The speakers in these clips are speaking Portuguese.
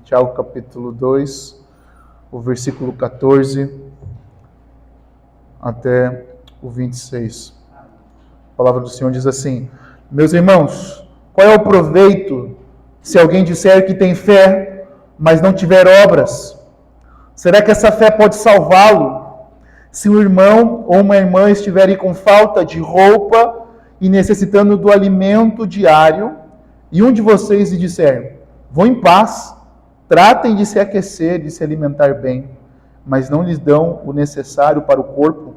Tiago capítulo 2, o versículo 14 até o 26. A palavra do Senhor diz assim: meus irmãos, qual é o proveito se alguém disser que tem fé, mas não tiver obras? Será que essa fé pode salvá-lo? Se um irmão ou uma irmã estiverem com falta de roupa e necessitando do alimento diário, e um de vocês lhe disser: vão em paz, tratem de se aquecer e se alimentar bem, mas não lhes dão o necessário para o corpo,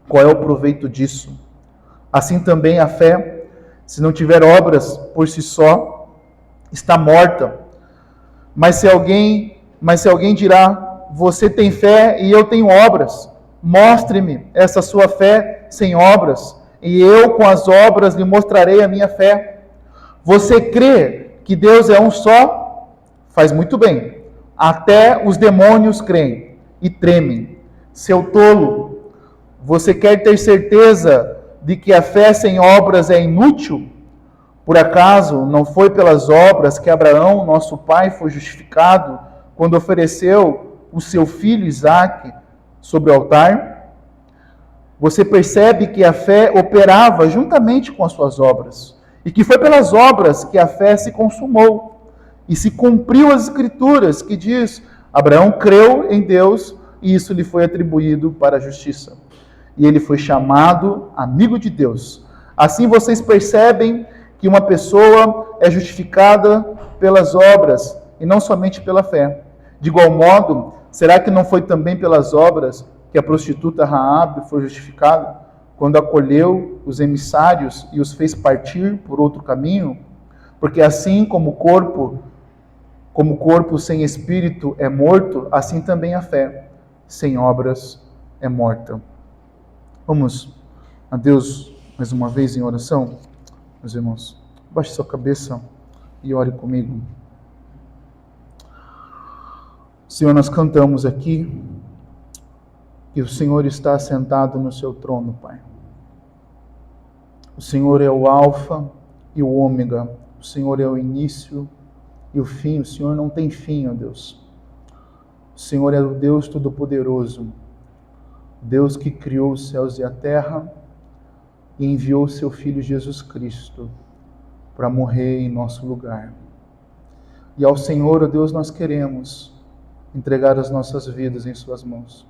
qual é o proveito disso? Assim também a fé, se não tiver obras por si só, está morta. Mas se alguém dirá: você tem fé e eu tenho obras, mostre-me essa sua fé sem obras, e eu com as obras lhe mostrarei a minha fé. Você crê que Deus é um só? Faz muito bem. Até os demônios creem e tremem. Seu tolo, você quer ter certeza de que a fé sem obras é inútil? Por acaso não foi pelas obras que Abraão, nosso pai, foi justificado quando ofereceu o seu filho Isaque sobre o altar? Você percebe que a fé operava juntamente com as suas obras, e que foi pelas obras que a fé se consumou, e se cumpriu as Escrituras, que diz: Abraão creu em Deus, e isso lhe foi atribuído para a justiça. E ele foi chamado amigo de Deus. Assim vocês percebem que uma pessoa é justificada pelas obras, e não somente pela fé. De igual modo, será que não foi também pelas obras que a prostituta Raabe foi justificada, quando acolheu os emissários e os fez partir por outro caminho? Porque assim como o corpo sem espírito é morto, assim também a fé sem obras é morta. Vamos a Deus mais uma vez em oração, meus irmãos. Baixe sua cabeça e ore comigo. Senhor, nós cantamos aqui que o Senhor está sentado no seu trono, Pai. O Senhor é o Alfa e o Ômega. O Senhor é o início e o fim. O Senhor não tem fim, ó Deus. O Senhor é o Deus Todo-Poderoso. Deus que criou os céus e a terra e enviou o seu Filho Jesus Cristo para morrer em nosso lugar. E ao Senhor, ó Deus, nós queremos entregar as nossas vidas em suas mãos.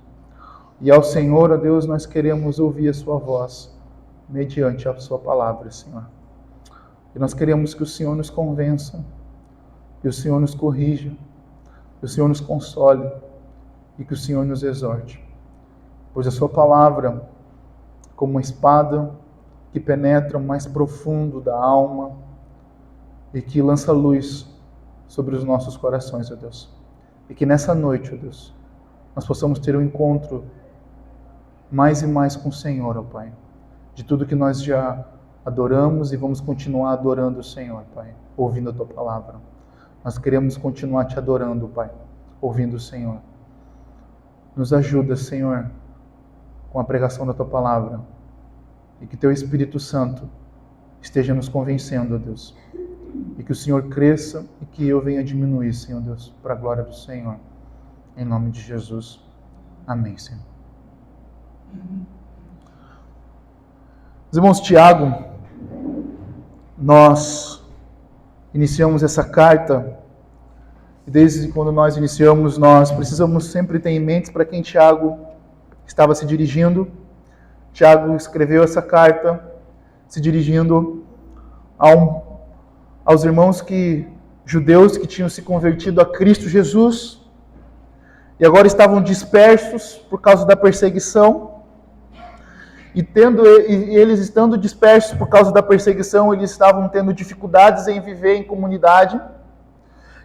E ao Senhor, ó Deus, nós queremos ouvir a sua voz mediante a sua palavra, Senhor. E nós queremos que o Senhor nos convença, que o Senhor nos corrija, que o Senhor nos console e que o Senhor nos exorte. Pois a sua palavra, como uma espada que penetra o mais profundo da alma e que lança luz sobre os nossos corações, ó Deus. E que nessa noite, ó Deus, nós possamos ter um encontro mais e mais com o Senhor, ó Pai. De tudo que nós já adoramos e vamos continuar adorando o Senhor, Pai, ouvindo a Tua palavra. Nós queremos continuar Te adorando, Pai, ouvindo o Senhor. Nos ajuda, Senhor, com a pregação da Tua palavra, e que Teu Espírito Santo esteja nos convencendo, ó Deus, e que o Senhor cresça e que eu venha diminuir, Senhor Deus, para a glória do Senhor, em nome de Jesus. Amém, Senhor. Meus irmãos, Tiago, nós iniciamos essa carta, e desde quando nós iniciamos, nós precisamos sempre ter em mente para quem Tiago estava se dirigindo. Tiago escreveu essa carta se dirigindo aos irmãos judeus que tinham se convertido a Cristo Jesus e agora estavam dispersos por causa da perseguição. E eles estando dispersos por causa da perseguição, eles estavam tendo dificuldades em viver em comunidade.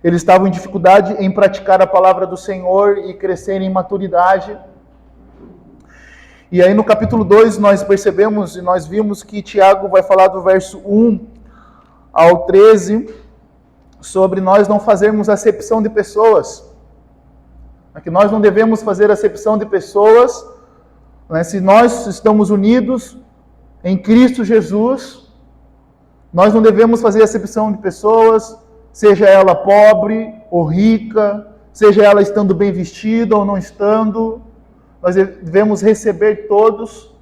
Eles estavam em dificuldade em praticar a palavra do Senhor e crescer em maturidade. E aí no capítulo 2 nós percebemos e nós vimos que Tiago vai falar do verso 1 ao 13 sobre nós não fazermos acepção de pessoas. Que nós não devemos fazer acepção de pessoas, né? Se nós estamos unidos em Cristo Jesus, nós não devemos fazer acepção de pessoas, seja ela pobre ou rica, seja ela estando bem vestida ou não estando, nós devemos receber todos.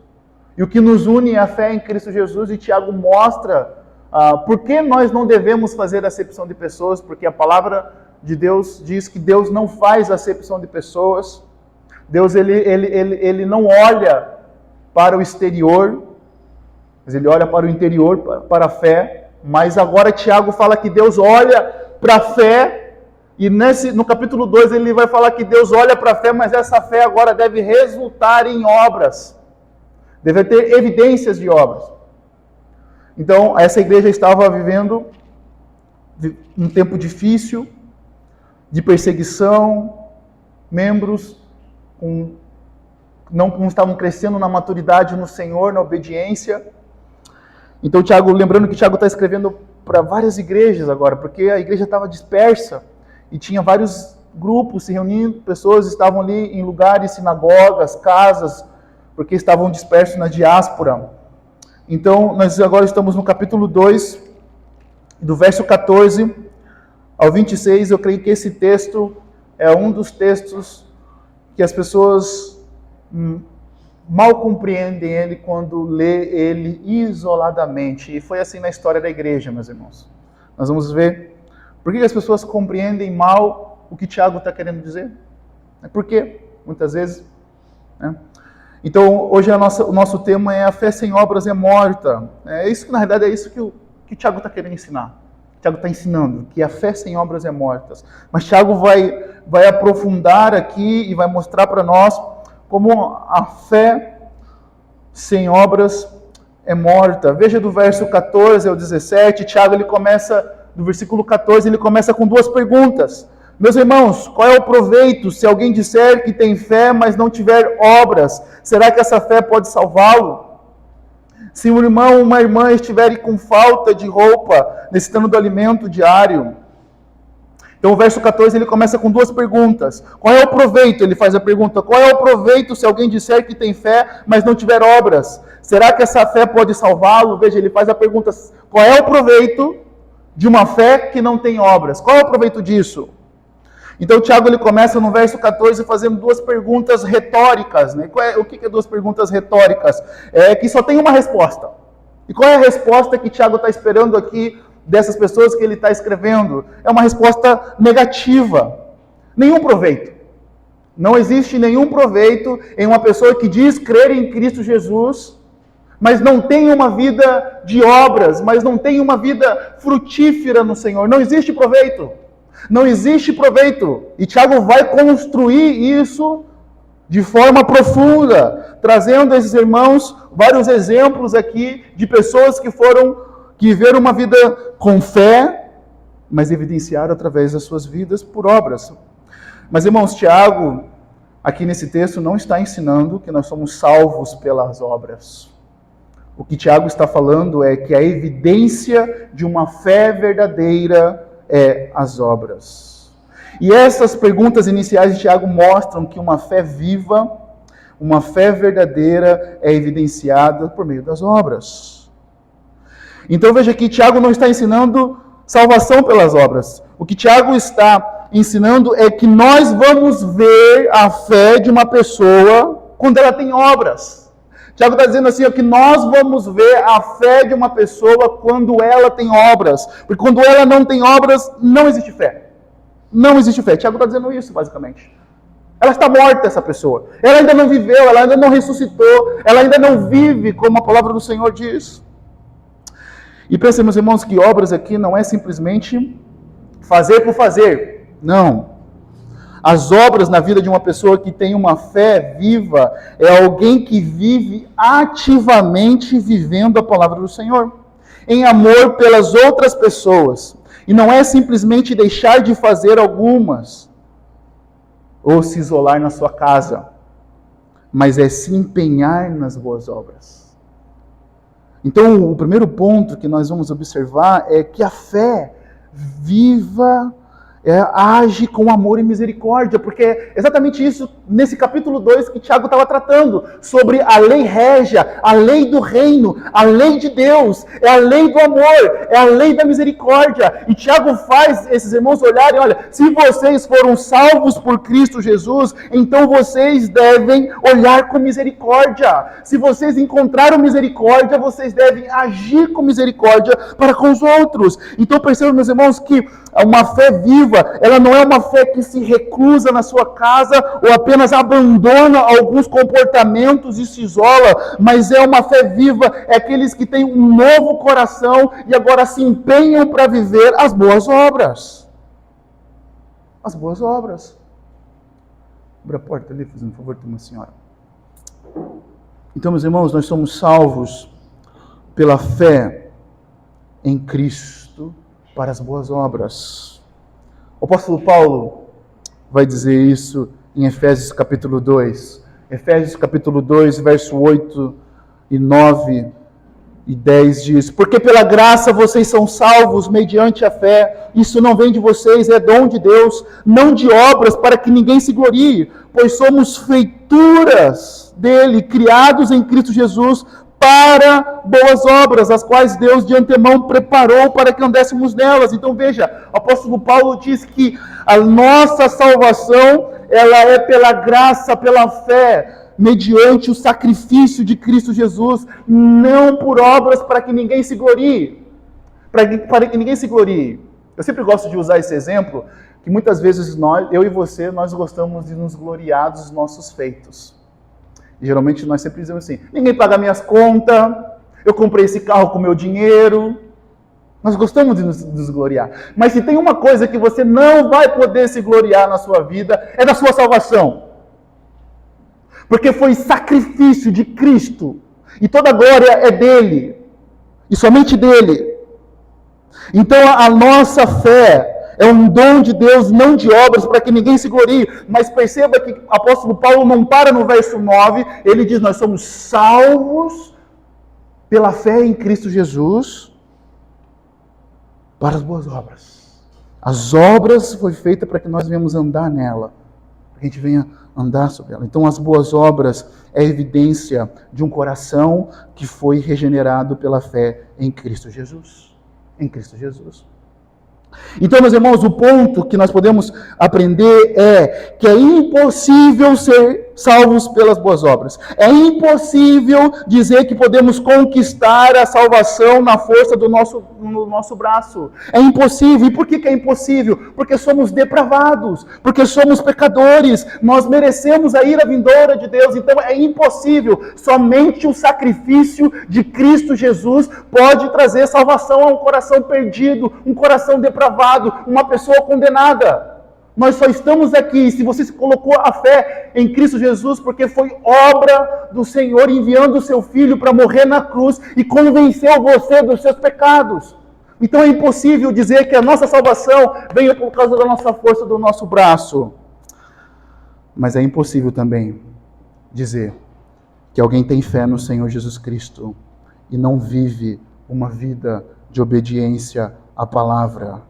E o que nos une é a fé em Cristo Jesus, e Tiago mostra por que nós não devemos fazer acepção de pessoas, porque a palavra de Deus diz que Deus não faz acepção de pessoas. Deus ele não olha para o exterior, mas ele olha para o interior, para a fé. Mas agora Tiago fala que Deus olha para a fé, e no capítulo 2 ele vai falar que Deus olha para a fé, mas essa fé agora deve resultar em obras, deve ter evidências de obras. Então, essa igreja estava vivendo um tempo difícil, de perseguição, membros não estavam crescendo na maturidade no Senhor, na obediência. Então, lembrando que Tiago está escrevendo para várias igrejas agora, porque a igreja estava dispersa e tinha vários grupos se reunindo, pessoas estavam ali em lugares, sinagogas, casas, porque estavam dispersos na diáspora. Então, nós agora estamos no capítulo 2, do verso 14 ao 26, eu creio que esse texto é um dos textos que as pessoas mal compreendem ele quando lê ele isoladamente. E foi assim na história da igreja, meus irmãos. Nós vamos ver por que as pessoas compreendem mal o que Tiago está querendo dizer. Por quê? Muitas vezes. Né? Então, hoje o nosso tema é a fé sem obras é morta. É isso que, na verdade, é isso que Tiago está querendo ensinar. Tiago está ensinando que a fé sem obras é morta. Mas Tiago vai aprofundar aqui e vai mostrar para nós como a fé sem obras é morta. Veja do verso 14 ao 17, Tiago do versículo 14, ele começa com duas perguntas. Meus irmãos, qual é o proveito se alguém disser que tem fé, mas não tiver obras? Será que essa fé pode salvá-lo? Se um irmão ou uma irmã estiverem com falta de roupa, necessitando do alimento diário. Então o verso 14 ele começa com duas perguntas. Qual é o proveito? Ele faz a pergunta, qual é o proveito se alguém disser que tem fé, mas não tiver obras? Será que essa fé pode salvá-lo? Veja, ele faz a pergunta, qual é o proveito de uma fé que não tem obras? Qual é o proveito disso? Então, Tiago ele começa no verso 14 fazendo duas perguntas retóricas. Né? O que é duas perguntas retóricas? É que só tem uma resposta. E qual é a resposta que Tiago está esperando aqui dessas pessoas que ele está escrevendo? É uma resposta negativa. Nenhum proveito. Não existe nenhum proveito em uma pessoa que diz crer em Cristo Jesus, mas não tem uma vida de obras, mas não tem uma vida frutífera no Senhor. Não existe proveito. Não existe proveito. E Tiago vai construir isso de forma profunda, trazendo a esses irmãos vários exemplos aqui de pessoas que viveram uma vida com fé, mas evidenciaram através das suas vidas por obras. Mas, irmãos, Tiago, aqui nesse texto, não está ensinando que nós somos salvos pelas obras. O que Tiago está falando é que a evidência de uma fé verdadeira é as obras. E essas perguntas iniciais de Tiago mostram que uma fé viva, uma fé verdadeira é evidenciada por meio das obras. Então veja que Tiago não está ensinando salvação pelas obras. O que Tiago está ensinando é que nós vamos ver a fé de uma pessoa quando ela tem obras. Tiago está dizendo assim, que nós vamos ver a fé de uma pessoa quando ela tem obras. Porque quando ela não tem obras, não existe fé. Não existe fé. Tiago está dizendo isso, basicamente. Ela está morta, essa pessoa. Ela ainda não viveu, ela ainda não ressuscitou, ela ainda não vive como a palavra do Senhor diz. E pensem, meus irmãos, que obras aqui não é simplesmente fazer por fazer. Não. As obras na vida de uma pessoa que tem uma fé viva é alguém que vive ativamente vivendo a palavra do Senhor, em amor pelas outras pessoas. E não é simplesmente deixar de fazer algumas, ou se isolar na sua casa, mas é se empenhar nas boas obras. Então, o primeiro ponto que nós vamos observar é que a fé viva age com amor e misericórdia, porque é exatamente isso nesse capítulo 2 que Tiago estava tratando, sobre a lei régia, a lei do reino, a lei de Deus, é a lei do amor, é a lei da misericórdia. E Tiago faz esses irmãos olharem, olha, se vocês foram salvos por Cristo Jesus, então vocês devem olhar com misericórdia. Se vocês encontraram misericórdia, vocês devem agir com misericórdia para com os outros. Então percebam, meus irmãos, que uma fé viva, ela não é uma fé que se reclusa na sua casa ou apenas abandona alguns comportamentos e se isola, mas é uma fé viva, é aqueles que têm um novo coração e agora se empenham para viver as boas obras. As boas obras. Abra a porta ali, fazendo um favor, tem uma senhora. Então, meus irmãos, nós somos salvos pela fé em Cristo para as boas obras. O apóstolo Paulo vai dizer isso em Efésios capítulo 2. Efésios capítulo 2, verso 8 e 9 e 10 diz: porque pela graça vocês são salvos mediante a fé. Isso não vem de vocês, é dom de Deus, não de obras para que ninguém se glorie, pois somos feituras dele, criados em Cristo Jesus para boas obras, as quais Deus de antemão preparou para que andássemos nelas. Então veja, o apóstolo Paulo diz que a nossa salvação, ela é pela graça, pela fé, mediante o sacrifício de Cristo Jesus, não por obras para que ninguém se glorie. Para que ninguém se glorie. Eu sempre gosto de usar esse exemplo, que muitas vezes eu e você, nós gostamos de nos gloriar dos nossos feitos. E geralmente nós sempre dizemos assim: ninguém paga minhas contas, eu comprei esse carro com meu dinheiro. Nós gostamos de nos gloriar. Mas se tem uma coisa que você não vai poder se gloriar na sua vida, é da sua salvação. Porque foi sacrifício de Cristo. E toda a glória é dele. E somente dele. Então a nossa fé é um dom de Deus, não de obras, para que ninguém se glorie. Mas perceba que o apóstolo Paulo não para no verso 9. Ele diz: nós somos salvos pela fé em Cristo Jesus para as boas obras. As obras foi feita para que nós venhamos andar nela. Para que a gente venha andar sobre ela. Então as boas obras é evidência de um coração que foi regenerado pela fé em Cristo Jesus. Em Cristo Jesus. Então, meus irmãos, o ponto que nós podemos aprender é que é impossível ser salvos pelas boas obras. É impossível dizer que podemos conquistar a salvação na força do nosso braço. É impossível. E por que é impossível? Porque somos depravados, porque somos pecadores, nós merecemos a ira vindoura de Deus, então é impossível. Somente o sacrifício de Cristo Jesus pode trazer salvação a um coração perdido, um coração depravado, uma pessoa condenada. Nós só estamos aqui, se você colocou a fé em Cristo Jesus, porque foi obra do Senhor enviando o seu Filho para morrer na cruz e convenceu você dos seus pecados. Então é impossível dizer que a nossa salvação venha por causa da nossa força, do nosso braço. Mas é impossível também dizer que alguém tem fé no Senhor Jesus Cristo e não vive uma vida de obediência à palavra.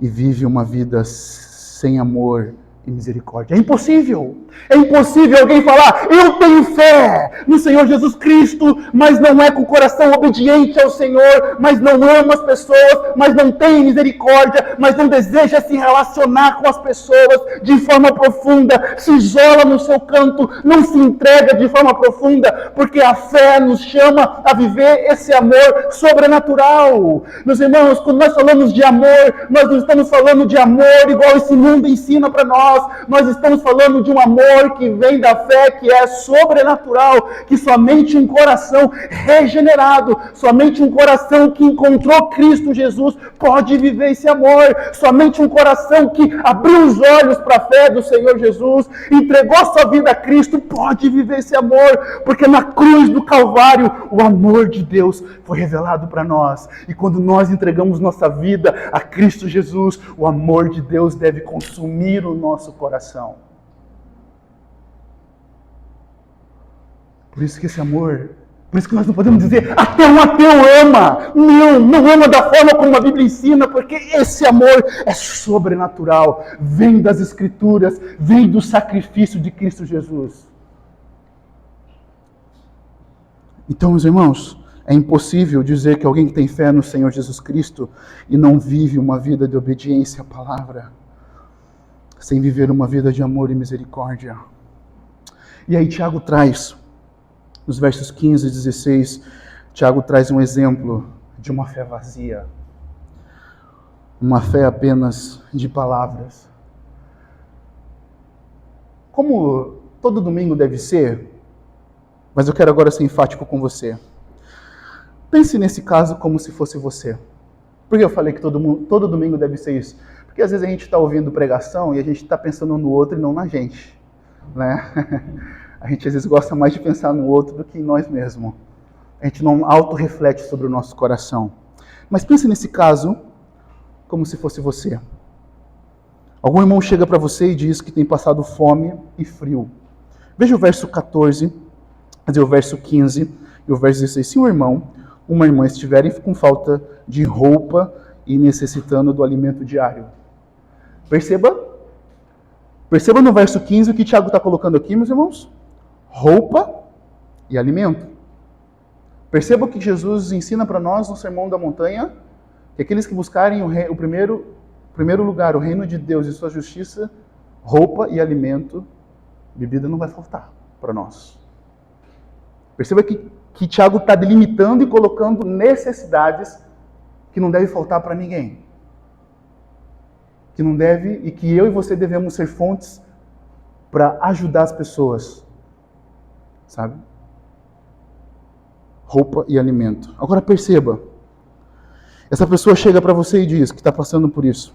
E vive uma vida sem amor e misericórdia. É impossível. É impossível alguém falar: eu tenho fé no Senhor Jesus Cristo, mas não é com o coração obediente ao Senhor, mas não ama as pessoas, mas não tem misericórdia, mas não deseja se relacionar com as pessoas de forma profunda, se isola no seu canto, não se entrega de forma profunda, porque a fé nos chama a viver esse amor sobrenatural. Meus irmãos, quando nós falamos de amor, nós não estamos falando de amor igual esse mundo ensina para nós estamos falando de um amor que vem da fé, que é sobrenatural, que somente um coração regenerado, somente um coração que encontrou Cristo Jesus pode viver esse amor, somente um coração que abriu os olhos para a fé do Senhor Jesus, entregou sua vida a Cristo, pode viver esse amor, porque na cruz do Calvário, o amor de Deus foi revelado para nós, e quando nós entregamos nossa vida a Cristo Jesus, o amor de Deus deve consumir o nosso coração. Por isso que esse amor Por isso que nós não podemos dizer, até um ateu ama. Não ama da forma como a Bíblia ensina, porque esse amor é sobrenatural. Vem das Escrituras, vem do sacrifício de Cristo Jesus. Então, meus irmãos, é impossível dizer que alguém que tem fé no Senhor Jesus Cristo e não vive uma vida de obediência à palavra, sem viver uma vida de amor e misericórdia. E aí Tiago traz, nos versos 15 e 16, Tiago traz um exemplo de uma fé vazia. Uma fé apenas de palavras. Como todo domingo deve ser, mas eu quero agora ser enfático com você. Pense nesse caso como se fosse você. Por que eu falei que todo domingo deve ser isso? Porque às vezes a gente está ouvindo pregação e a gente está pensando no outro e não na gente. Né? A gente às vezes gosta mais de pensar no outro do que em nós mesmos. A gente não auto-reflete sobre o nosso coração. Mas pense nesse caso como se fosse você. Algum irmão chega para você e diz que tem passado fome e frio. Veja o verso 14, quer dizer, o verso 15 e o verso 16. Se um irmão, uma irmã estiverem com falta de roupa e necessitando do alimento diário. Perceba no verso 15 o que Tiago está colocando aqui, meus irmãos. Roupa e alimento. Perceba que Jesus ensina para nós no Sermão da Montanha que aqueles que buscarem o primeiro lugar, o reino de Deus e sua justiça, roupa e alimento, bebida não vai faltar para nós. Perceba que Tiago está delimitando e colocando necessidades que não devem faltar para ninguém. Que não deve, e que eu e você devemos ser fontes para ajudar as pessoas. Sabe? Roupa e alimento. Agora perceba. Essa pessoa chega para você e diz que está passando por isso.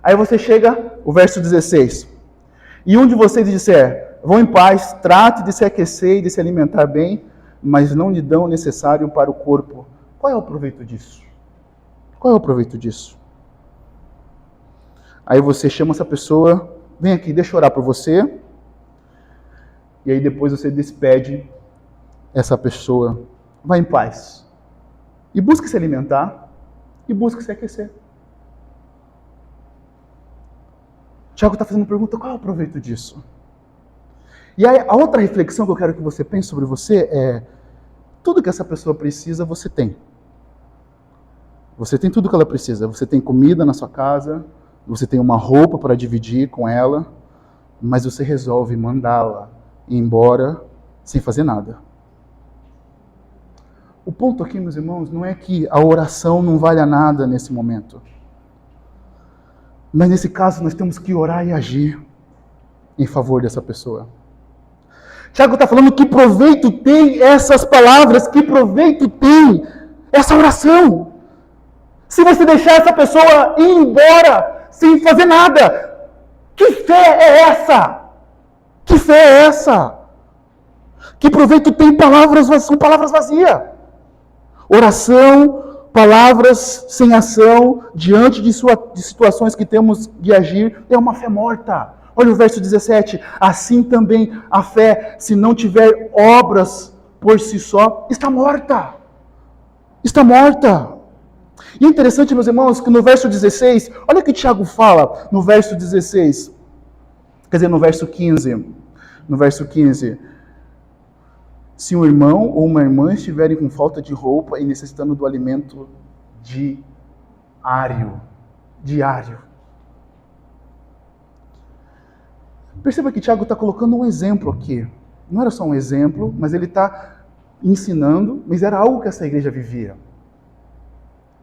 Aí você chega, o verso 16. E um de vocês disser, vão em paz, trate de se aquecer e de se alimentar bem, mas não lhe dão o necessário para o corpo. Qual é o proveito disso? Qual é o proveito disso? Aí você chama essa pessoa, vem aqui, deixa eu orar por você. E aí depois você despede essa pessoa. Vai em paz. E busque se alimentar e busque se aquecer. Tiago está fazendo uma pergunta, qual é o proveito disso? E aí, a outra reflexão que eu quero que você pense sobre você é, tudo que essa pessoa precisa, você tem. Você tem tudo que ela precisa. Você tem comida na sua casa, você tem uma roupa para dividir com ela, mas você resolve mandá-la ir embora sem fazer nada. O ponto aqui, meus irmãos, não é que a oração não valha nada nesse momento. Mas nesse caso nós temos que orar e agir em favor dessa pessoa. Tiago está falando que proveito tem essas palavras, que proveito tem essa oração. Se você deixar essa pessoa ir embora sem fazer nada, que fé é essa? Que fé é essa? Que proveito tem são palavras vazias. Oração, palavras sem ação, diante de situações que temos de agir, é uma fé morta. Olha o verso 17. Assim também a fé, se não tiver obras por si só, está morta. Está morta. E é interessante, meus irmãos, que no verso 16, olha o que Tiago fala no verso 16. Quer dizer, no verso 15. No verso 15. Se um irmão ou uma irmã estiverem com falta de roupa e necessitando do alimento diário. Perceba que Tiago está colocando um exemplo aqui. Não era só um exemplo, mas ele está ensinando, mas era algo que essa igreja vivia.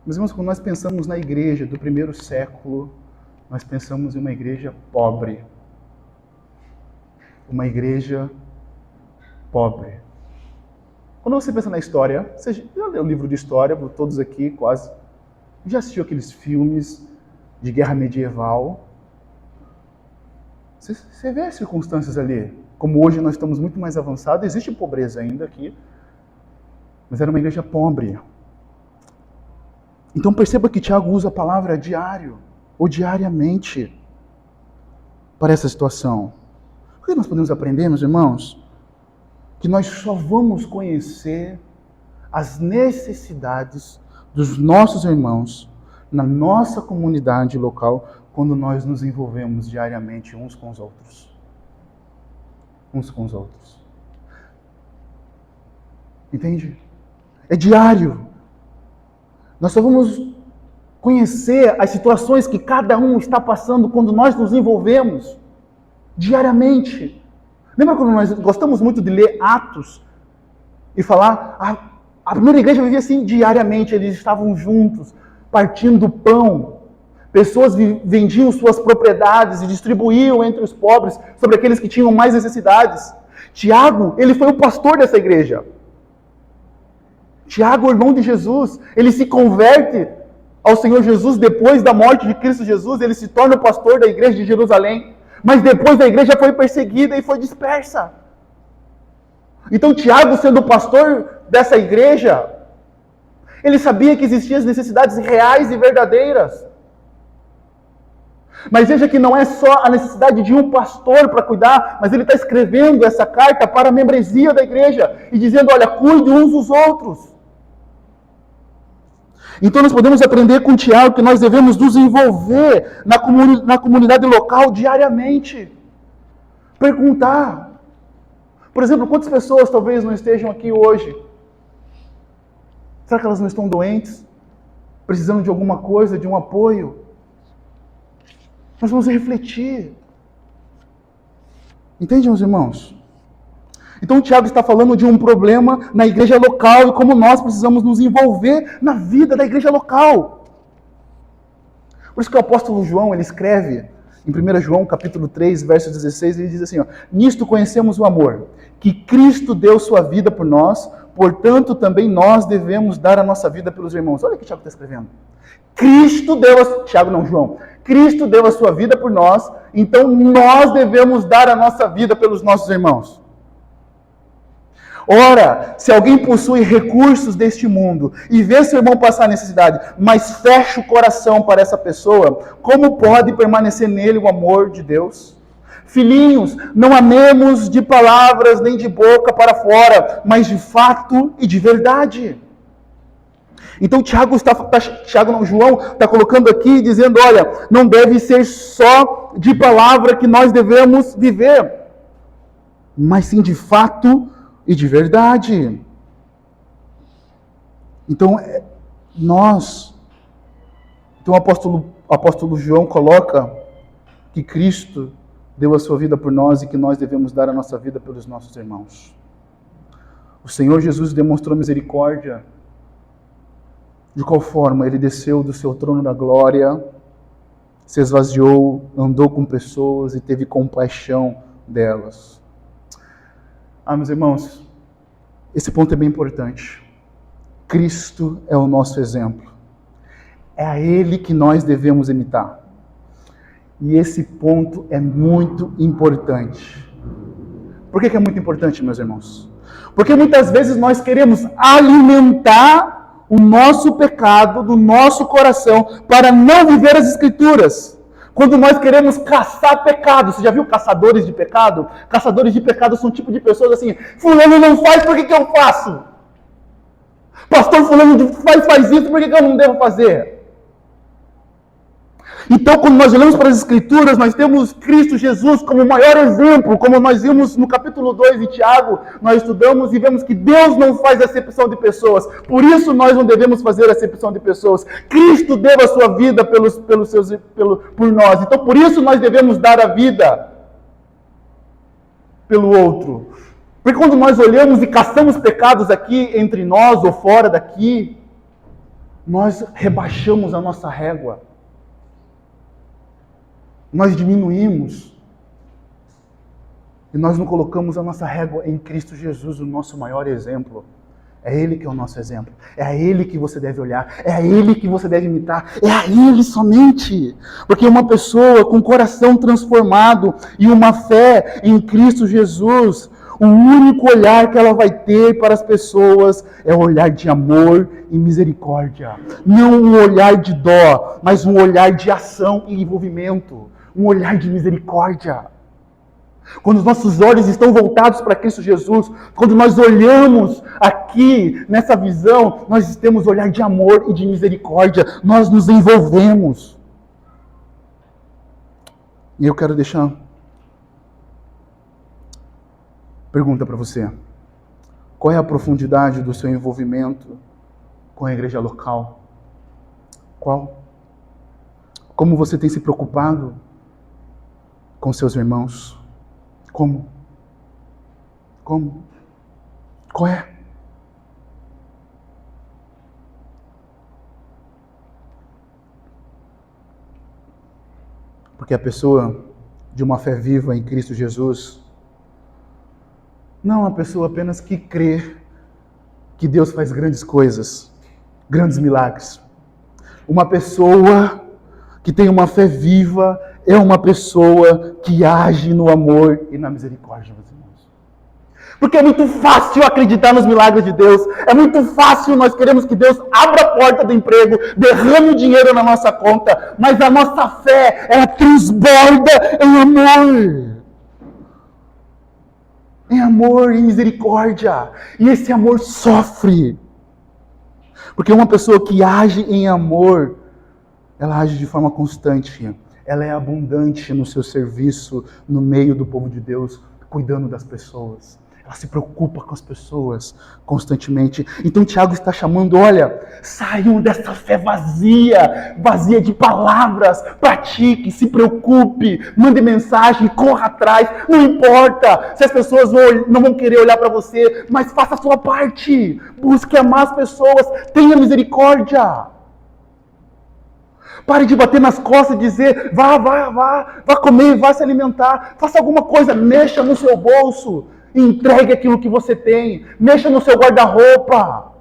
Meus irmãos, quando nós pensamos na igreja do primeiro século, nós pensamos em uma igreja pobre. Uma igreja pobre. Quando você pensa na história, você já leu o livro de história, todos aqui quase, já assistiu aqueles filmes de guerra medieval? Você vê as circunstâncias ali. Como hoje nós estamos muito mais avançados, existe pobreza ainda aqui, mas era uma igreja pobre. Então perceba que Tiago usa a palavra diário, ou diariamente, para essa situação. O que nós podemos aprender, meus irmãos? que nós só vamos conhecer as necessidades dos nossos irmãos na nossa comunidade local quando nós nos envolvemos diariamente uns com os outros. Uns com os outros. Entende? É diário. Nós só vamos conhecer as situações que cada um está passando quando nós nos envolvemos diariamente. Lembra quando nós gostamos muito de ler Atos e falar, a primeira igreja vivia assim diariamente, eles estavam juntos, partindo pão. Pessoas vendiam suas propriedades e distribuíam entre os pobres sobre aqueles que tinham mais necessidades. Tiago, ele foi o pastor dessa igreja. Tiago, irmão de Jesus, ele se converte ao Senhor Jesus depois da morte de Cristo Jesus, ele se torna o pastor da igreja de Jerusalém, mas depois a igreja foi perseguida e foi dispersa. Então Tiago, sendo o pastor dessa igreja, ele sabia que existiam as necessidades reais e verdadeiras. Mas veja que não é só a necessidade de um pastor para cuidar, mas ele está escrevendo essa carta para a membresia da igreja e dizendo, olha, cuide uns dos outros. Então nós podemos aprender com Tiago que nós devemos nos envolver na comunidade local diariamente. Perguntar. Por exemplo, quantas pessoas talvez não estejam aqui hoje? Será que elas não estão doentes? Precisando de alguma coisa, de um apoio? Nós vamos refletir. Entende, meus irmãos? Então o Tiago está falando de um problema na igreja local e como nós precisamos nos envolver na vida da igreja local. Por isso que o apóstolo João, ele escreve em 1 João capítulo 3, verso 16, ele diz assim, nisto conhecemos o amor, que Cristo deu sua vida por nós, portanto também nós devemos dar a nossa vida pelos irmãos. Olha o que o Tiago está escrevendo. Cristo deu a sua vida por nós, então nós devemos dar a nossa vida pelos nossos irmãos. Ora, se alguém possui recursos deste mundo e vê seu irmão passar necessidade, mas fecha o coração para essa pessoa, como pode permanecer nele o amor de Deus? Filhinhos, não amemos de palavras nem de boca para fora, mas de fato e de verdade. Então João está colocando aqui, dizendo, olha, não deve ser só de palavra que nós devemos viver, mas sim de fato e de verdade. Então, o apóstolo João coloca que Cristo deu a sua vida por nós e que nós devemos dar a nossa vida pelos nossos irmãos. O Senhor Jesus demonstrou misericórdia. De qual forma? Ele desceu do seu trono da glória, se esvaziou, andou com pessoas e teve compaixão delas. Meus irmãos, esse ponto é bem importante. Cristo é o nosso exemplo. É a Ele que nós devemos imitar. E esse ponto é muito importante. Por que é muito importante, meus irmãos? Porque muitas vezes nós queremos alimentar o nosso pecado do nosso coração para não viver as Escrituras. Quando nós queremos caçar pecado, você já viu caçadores de pecado? Caçadores de pecado são um tipo de pessoas assim, fulano não faz, por que eu faço? Pastor fulano faz isso, por que eu não devo fazer? Então, quando nós olhamos para as Escrituras, nós temos Cristo Jesus como o maior exemplo, como nós vimos no capítulo 2 de Tiago, nós estudamos e vemos que Deus não faz acepção de pessoas, por isso nós não devemos fazer acepção de pessoas. Cristo deu a sua vida por nós, então por isso nós devemos dar a vida pelo outro. Porque quando nós olhamos e caçamos pecados aqui entre nós ou fora daqui, nós rebaixamos a nossa régua. Nós diminuímos e nós não colocamos a nossa régua em Cristo Jesus, o nosso maior exemplo. É Ele que é o nosso exemplo. É a Ele que você deve olhar. É a Ele que você deve imitar. É a Ele somente. Porque uma pessoa com o coração transformado e uma fé em Cristo Jesus, o único olhar que ela vai ter para as pessoas é o olhar de amor e misericórdia. Não um olhar de dó, mas um olhar de ação e envolvimento. Um olhar de misericórdia. Quando os nossos olhos estão voltados para Cristo Jesus, quando nós olhamos aqui nessa visão, nós temos olhar de amor e de misericórdia, nós nos envolvemos. E eu quero deixar pergunta para você. Qual é a profundidade do seu envolvimento com a igreja local? Qual? Como você tem se preocupado com seus irmãos? Como? Qual é? Porque a pessoa de uma fé viva em Cristo Jesus não é uma pessoa apenas que crê que Deus faz grandes coisas, grandes milagres. Uma pessoa que tem uma fé viva é uma pessoa que age no amor e na misericórdia, meus irmãos. Porque é muito fácil acreditar nos milagres de Deus. É muito fácil, nós queremos que Deus abra a porta do emprego, derrame o dinheiro na nossa conta, mas a nossa fé, ela transborda em amor. Em amor e misericórdia. E esse amor sofre. Porque uma pessoa que age em amor, ela age de forma constante. Ela é abundante no seu serviço, no meio do povo de Deus, cuidando das pessoas. Ela se preocupa com as pessoas constantemente. Então Tiago está chamando, olha, saiam dessa fé vazia, vazia de palavras, pratique, se preocupe, mande mensagem, corra atrás, não importa se as pessoas não vão querer olhar para você, mas faça a sua parte, busque amar as pessoas, tenha misericórdia. Pare de bater nas costas e dizer, vá comer, vá se alimentar, faça alguma coisa, mexa no seu bolso. Entregue aquilo que você tem. Mexa no seu guarda-roupa.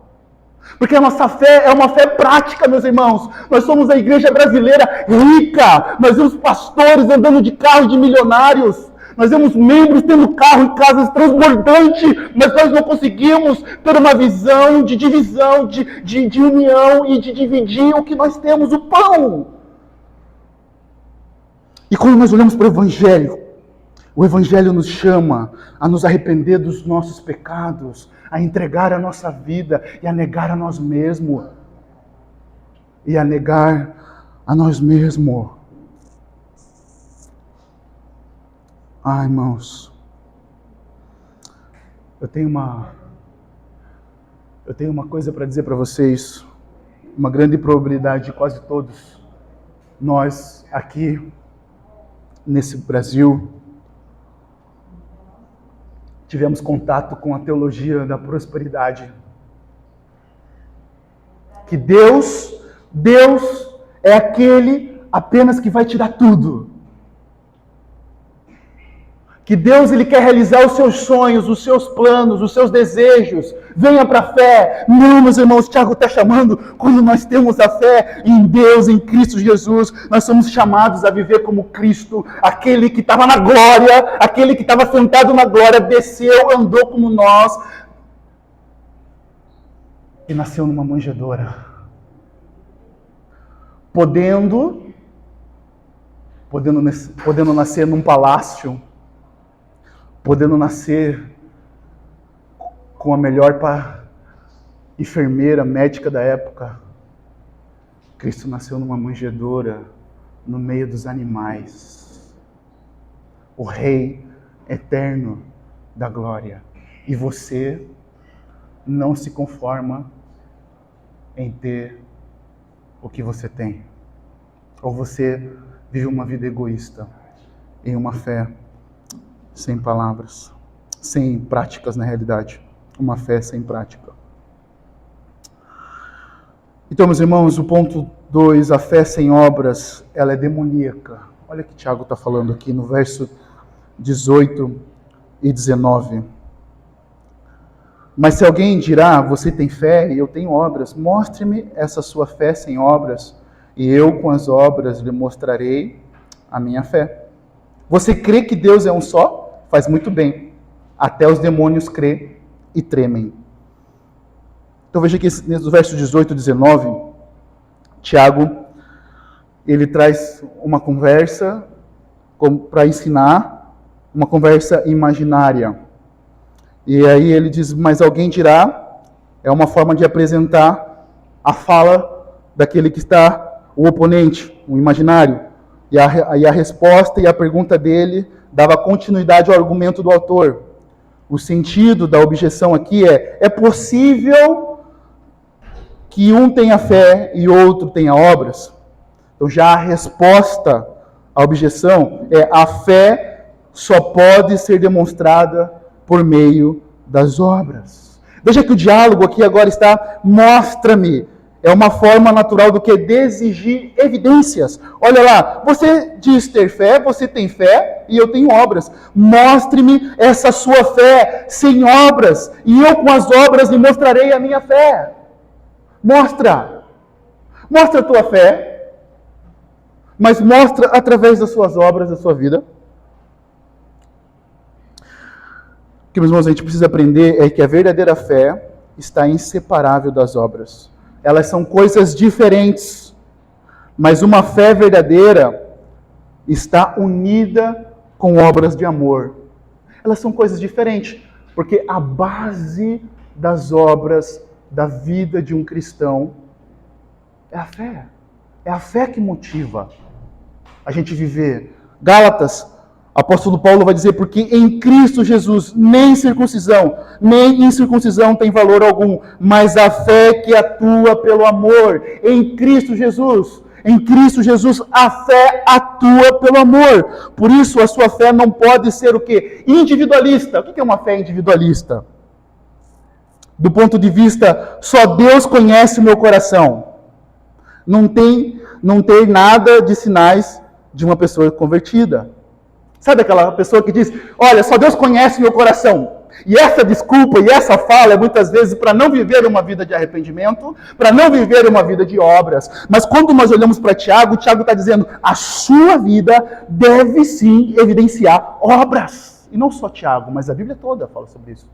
Porque a nossa fé é uma fé prática, meus irmãos. Nós somos a igreja brasileira rica. Nós vemos pastores andando de carro de milionários. Nós vemos membros tendo carro em casas transbordantes. Mas nós não conseguimos ter uma visão de divisão, de união e de dividir o que nós temos, o pão. E quando nós olhamos para o Evangelho nos chama a nos arrepender dos nossos pecados, a entregar a nossa vida e a negar a nós mesmos. E a negar a nós mesmos. Ai, irmãos, eu tenho uma coisa para dizer para vocês. Uma grande probabilidade de quase todos nós aqui nesse Brasil tivemos contato com a teologia da prosperidade. Que Deus é aquele apenas que vai tirar tudo. Que Deus ele quer realizar os seus sonhos, os seus planos, os seus desejos. Venha para a fé. Não, meus irmãos, Tiago está chamando, quando nós temos a fé em Deus, em Cristo Jesus, nós somos chamados a viver como Cristo, aquele que estava na glória, aquele que estava sentado na glória, desceu, andou como nós e nasceu numa manjedoura. Podendo nascer num palácio, podendo nascer com a melhor enfermeira, médica da época. Cristo nasceu numa manjedoura, no meio dos animais. O Rei eterno da glória. E você não se conforma em ter o que você tem. Ou você vive uma vida egoísta, em uma fé sem palavras, sem práticas na realidade. Uma fé sem prática. Então, meus irmãos, o ponto 2, a fé sem obras, ela é demoníaca. Olha o que Tiago está falando aqui no verso 18 e 19. Mas se alguém dirá, você tem fé e eu tenho obras, mostre-me essa sua fé sem obras, e eu com as obras lhe mostrarei a minha fé. Você crê que Deus é um só? Faz muito bem. Até os demônios crêem e tremem. Então veja que nos versos 18 e 19, Tiago, ele traz uma conversa para ensinar uma conversa imaginária. E aí ele diz, mas alguém dirá, é uma forma de apresentar a fala daquele que está, o oponente, o imaginário. E a resposta e a pergunta dele dava continuidade ao argumento do autor. O sentido da objeção aqui é possível que um tenha fé e outro tenha obras? Então já a resposta à objeção é a fé só pode ser demonstrada por meio das obras. Veja que o diálogo aqui agora está, mostra-me. É uma forma natural do que de exigir evidências. Olha lá, você diz ter fé, você tem fé e eu tenho obras. Mostre-me essa sua fé sem obras e eu com as obras lhe mostrarei a minha fé. Mostra a tua fé, mas mostra através das suas obras, da sua vida. O que, meus irmãos, a gente precisa aprender é que a verdadeira fé está inseparável das obras. Elas são coisas diferentes, mas uma fé verdadeira está unida com obras de amor. Elas são coisas diferentes, porque a base das obras da vida de um cristão é a fé. É a fé que motiva a gente viver. Gálatas, apóstolo Paulo vai dizer, porque em Cristo Jesus nem circuncisão, nem incircuncisão tem valor algum, mas a fé que atua pelo amor. Em Cristo Jesus a fé atua pelo amor. Por isso a sua fé não pode ser o quê? Individualista. O que é uma fé individualista? Do ponto de vista, só Deus conhece o meu coração. Não tem nada de sinais de uma pessoa convertida. Sabe aquela pessoa que diz, olha, só Deus conhece meu coração. E essa desculpa e essa fala é muitas vezes para não viver uma vida de arrependimento, para não viver uma vida de obras. Mas quando nós olhamos para Tiago, Tiago está dizendo, a sua vida deve sim evidenciar obras. E não só Tiago, mas a Bíblia toda fala sobre isso.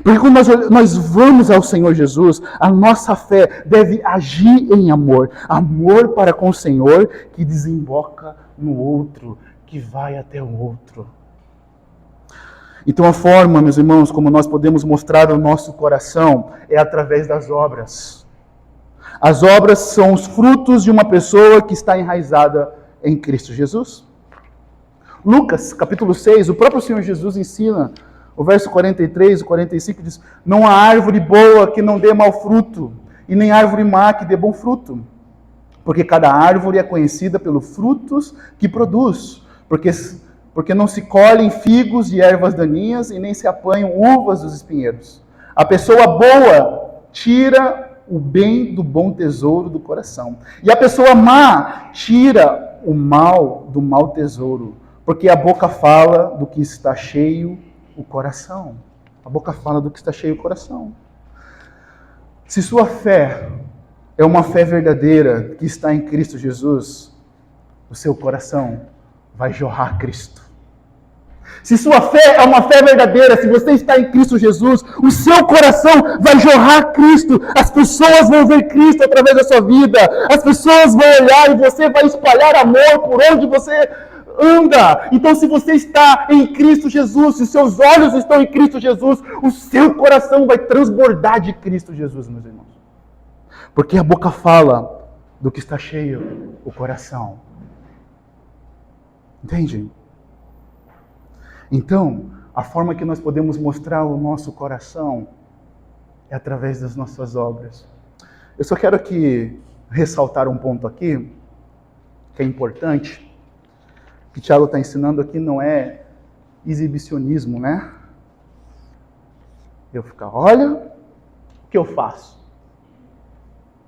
Porque quando nós vamos ao Senhor Jesus, a nossa fé deve agir em amor. Amor para com o Senhor que desemboca no outro, que vai até o outro. Então a forma, meus irmãos, como nós podemos mostrar o nosso coração é através das obras. As obras são os frutos de uma pessoa que está enraizada em Cristo Jesus. Lucas, capítulo 6, o próprio Senhor Jesus ensina, o verso 43 e 45 diz, não há árvore boa que não dê mau fruto, e nem árvore má que dê bom fruto. Porque cada árvore é conhecida pelos frutos que produz. Porque não se colhem figos de ervas daninhas e nem se apanham uvas dos espinheiros. A pessoa boa tira o bem do bom tesouro do coração. E a pessoa má tira o mal do mau tesouro. Porque a boca fala do que está cheio o coração. A boca fala do que está cheio o coração. Se sua fé é uma fé verdadeira que está em Cristo Jesus, o seu coração vai jorrar Cristo. Se sua fé é uma fé verdadeira, se você está em Cristo Jesus, o seu coração vai jorrar Cristo. As pessoas vão ver Cristo através da sua vida. As pessoas vão olhar e você vai espalhar amor por onde você anda. Então, se você está em Cristo Jesus, se os seus olhos estão em Cristo Jesus, o seu coração vai transbordar de Cristo Jesus, meus irmãos. Porque a boca fala do que está cheio o coração. Entende? Então, a forma que nós podemos mostrar o nosso coração é através das nossas obras. Eu só quero aqui ressaltar um ponto aqui, que é importante. O que o Tiago está ensinando aqui não é exibicionismo, né? Eu ficar, olha o que eu faço.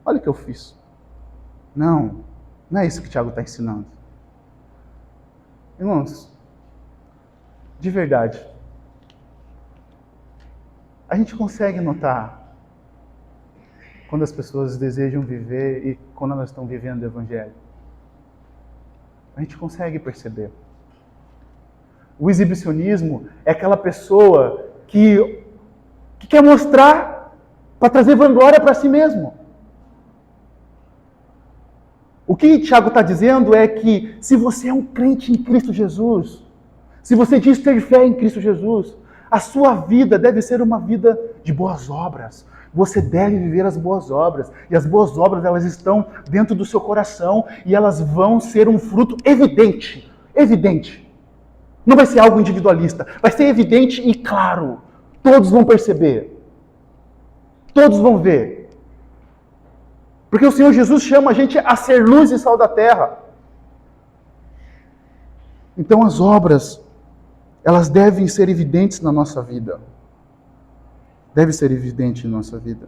Olha o que eu fiz. Não é isso que o Tiago está ensinando. Irmãos, de verdade, a gente consegue notar quando as pessoas desejam viver e quando elas estão vivendo o Evangelho. A gente consegue perceber. O exibicionismo é aquela pessoa que quer mostrar para trazer vanglória para si mesmo. O que Tiago está dizendo é que se você é um crente em Cristo Jesus, Se você diz ter fé em Cristo Jesus, a sua vida deve ser uma vida de boas obras. Você deve viver as boas obras. E as boas obras, elas estão dentro do seu coração e elas vão ser um fruto evidente. Evidente. Não vai ser algo individualista. Vai ser evidente e claro. Todos vão perceber. Todos vão ver. Porque o Senhor Jesus chama a gente a ser luz e sal da terra. Então as obras, elas devem ser evidentes na nossa vida. Deve ser evidente na nossa vida.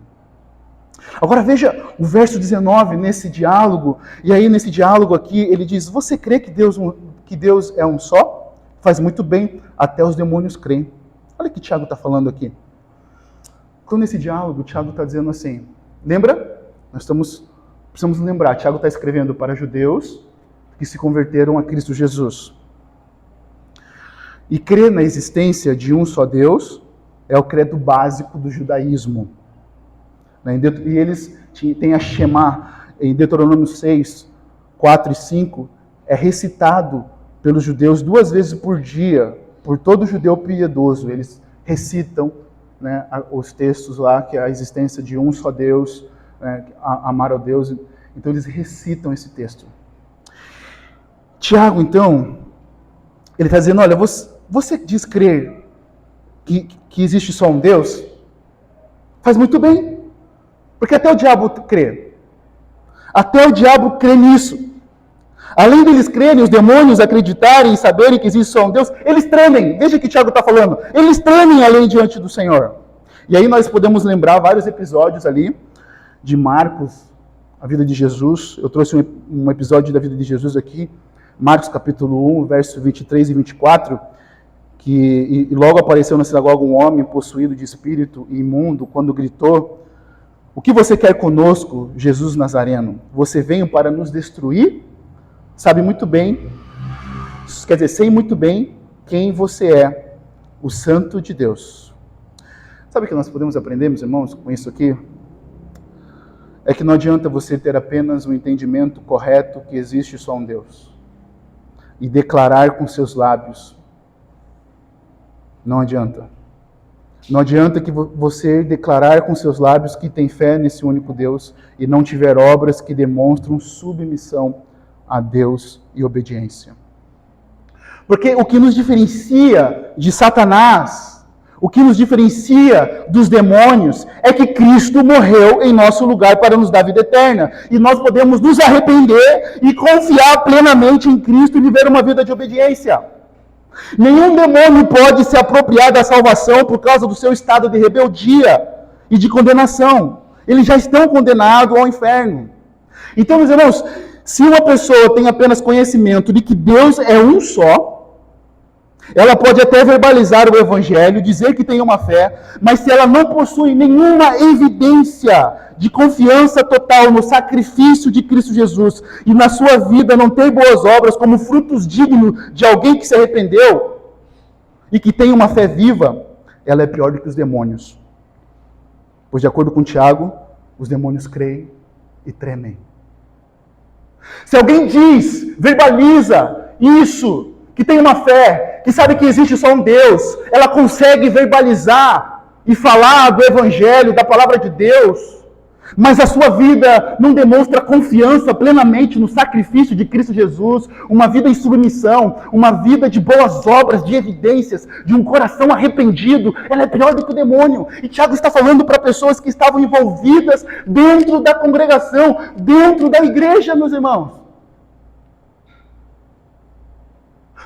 Agora veja o verso 19, nesse diálogo. E aí nesse diálogo aqui, ele diz, você crê que Deus é um só? Faz muito bem, até os demônios creem. Olha o que Tiago está falando aqui. Então nesse diálogo, Tiago está dizendo assim, lembra? Nós precisamos lembrar, Tiago está escrevendo para judeus que se converteram a Cristo Jesus. E crer na existência de um só Deus é o credo básico do judaísmo. E eles têm a Shema, em Deuteronômio 6, 4 e 5, é recitado pelos judeus 2 vezes por dia, por todo judeu piedoso. Eles recitam, né, os textos lá, que é a existência de um só Deus, né, amar ao Deus. Então eles recitam esse texto. Tiago, então, ele está dizendo, olha, você diz crer que existe só um Deus? Faz muito bem. Porque até o diabo crê. Até o diabo crê nisso. Além deles crerem, os demônios acreditarem e saberem que existe só um Deus, eles tremem. Veja o que o Tiago está falando. Eles tremem além diante do Senhor. E aí nós podemos lembrar vários episódios ali de Marcos, a vida de Jesus. Eu trouxe um episódio da vida de Jesus aqui. Marcos capítulo 1, verso 23 e 24. E logo apareceu na sinagoga um homem possuído de espírito imundo, quando gritou, o que você quer conosco, Jesus Nazareno? Você veio para nos destruir? Sabe muito bem, quer dizer, sei muito bem quem você é, o Santo de Deus. Sabe o que nós podemos aprender, meus irmãos, com isso aqui? É que não adianta você ter apenas um entendimento correto que existe só um Deus e declarar com seus lábios. Não adianta. Não adianta que você declarar com seus lábios que tem fé nesse único Deus e não tiver obras que demonstram submissão a Deus e obediência. Porque o que nos diferencia de Satanás, o que nos diferencia dos demônios, é que Cristo morreu em nosso lugar para nos dar vida eterna. E nós podemos nos arrepender e confiar plenamente em Cristo e viver uma vida de obediência. Nenhum demônio pode se apropriar da salvação por causa do seu estado de rebeldia e de condenação. Eles já estão condenados ao inferno. Então, meus irmãos, se uma pessoa tem apenas conhecimento de que Deus é um só, ela pode até verbalizar o evangelho, dizer que tem uma fé, mas se ela não possui nenhuma evidência de confiança total no sacrifício de Cristo Jesus e na sua vida não tem boas obras como frutos dignos de alguém que se arrependeu e que tem uma fé viva, ela é pior do que os demônios. Pois de acordo com Tiago, os demônios creem e tremem. Se alguém diz, verbaliza isso, que tem uma fé, que sabe que existe só um Deus, ela consegue verbalizar e falar do Evangelho, da Palavra de Deus, mas a sua vida não demonstra confiança plenamente no sacrifício de Cristo Jesus, uma vida em submissão, uma vida de boas obras, de evidências, de um coração arrependido, ela é pior do que o demônio. E Tiago está falando para pessoas que estavam envolvidas dentro da congregação, dentro da igreja, meus irmãos.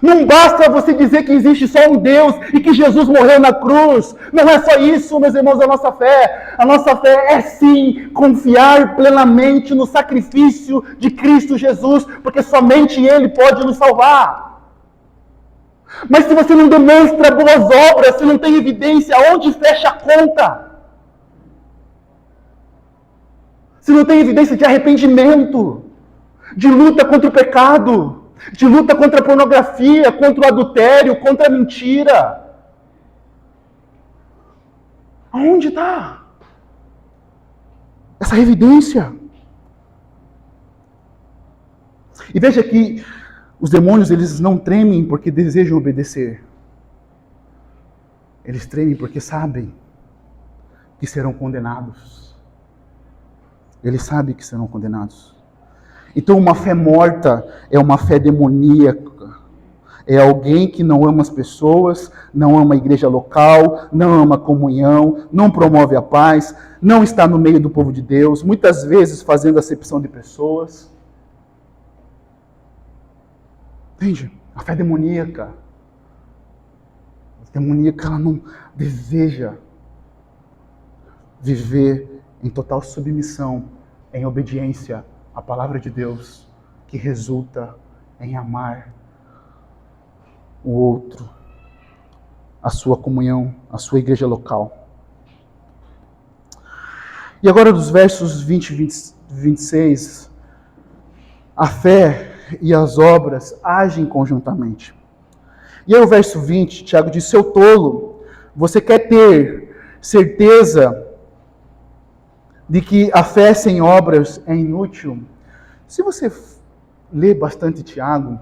Não basta você dizer que existe só um Deus e que Jesus morreu na cruz. Não é só isso, meus irmãos, a nossa fé. A nossa fé é sim confiar plenamente no sacrifício de Cristo Jesus, porque somente Ele pode nos salvar. Mas se você não demonstra boas obras, se não tem evidência, onde fecha a conta? Se não tem evidência de arrependimento, de luta contra o pecado, de luta contra a pornografia, contra o adultério, contra a mentira. Aonde está essa evidência? E veja que Os demônios, eles não tremem porque desejam obedecer. Eles tremem porque sabem que serão condenados. Eles sabem que serão condenados. Então, uma fé morta é uma fé demoníaca. É alguém que não ama as pessoas, não ama a igreja local, não ama a comunhão, não promove a paz, não está no meio do povo de Deus, muitas vezes fazendo acepção de pessoas. Entende? A fé demoníaca. A demoníaca, ela não deseja viver em total submissão, em obediência à palavra de Deus, que resulta em amar o outro, a sua comunhão, a sua igreja local. E agora dos versos 20 e 26, a fé e as obras agem conjuntamente. E aí o verso 20, Tiago diz: seu tolo, você quer ter certeza de que a fé sem obras é inútil? Se você ler bastante Tiago,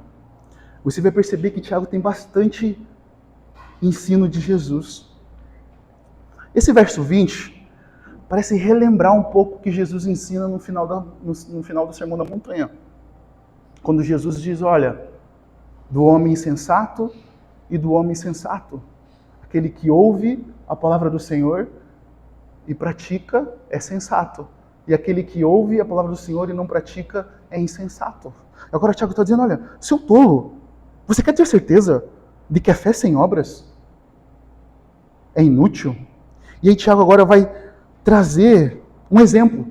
você vai perceber que Tiago tem bastante ensino de Jesus. Esse verso 20 parece relembrar um pouco o que Jesus ensina no final do Sermão da Montanha. Quando Jesus diz, olha, do homem insensato e do homem sensato. Aquele que ouve a palavra do Senhor e pratica é sensato. E aquele que ouve a palavra do Senhor e não pratica é insensato. Agora Tiago está dizendo, olha, seu tolo, você quer ter certeza de que a fé sem obras é inútil? E aí Tiago agora vai trazer um exemplo.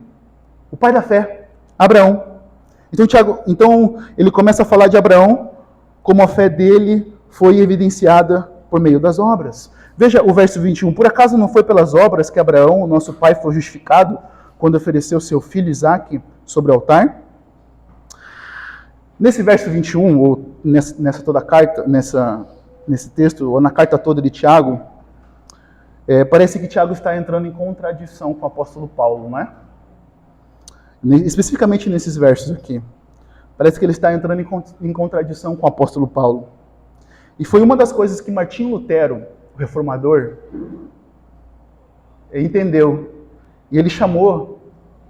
O pai da fé, Abraão. Então ele começa a falar de Abraão, como a fé dele foi evidenciada por meio das obras. Veja o verso 21. Por acaso não foi pelas obras que Abraão, nosso pai, foi justificado quando ofereceu seu filho Isaque sobre o altar? Nesse verso 21, ou nessa toda a carta, nesse texto, ou na carta toda de Tiago, parece que Tiago está entrando em contradição com o apóstolo Paulo, não é? Especificamente nesses versos aqui. Parece que ele está entrando em contradição com o apóstolo Paulo. E foi uma das coisas que Martinho Lutero, o reformador, entendeu. E ele chamou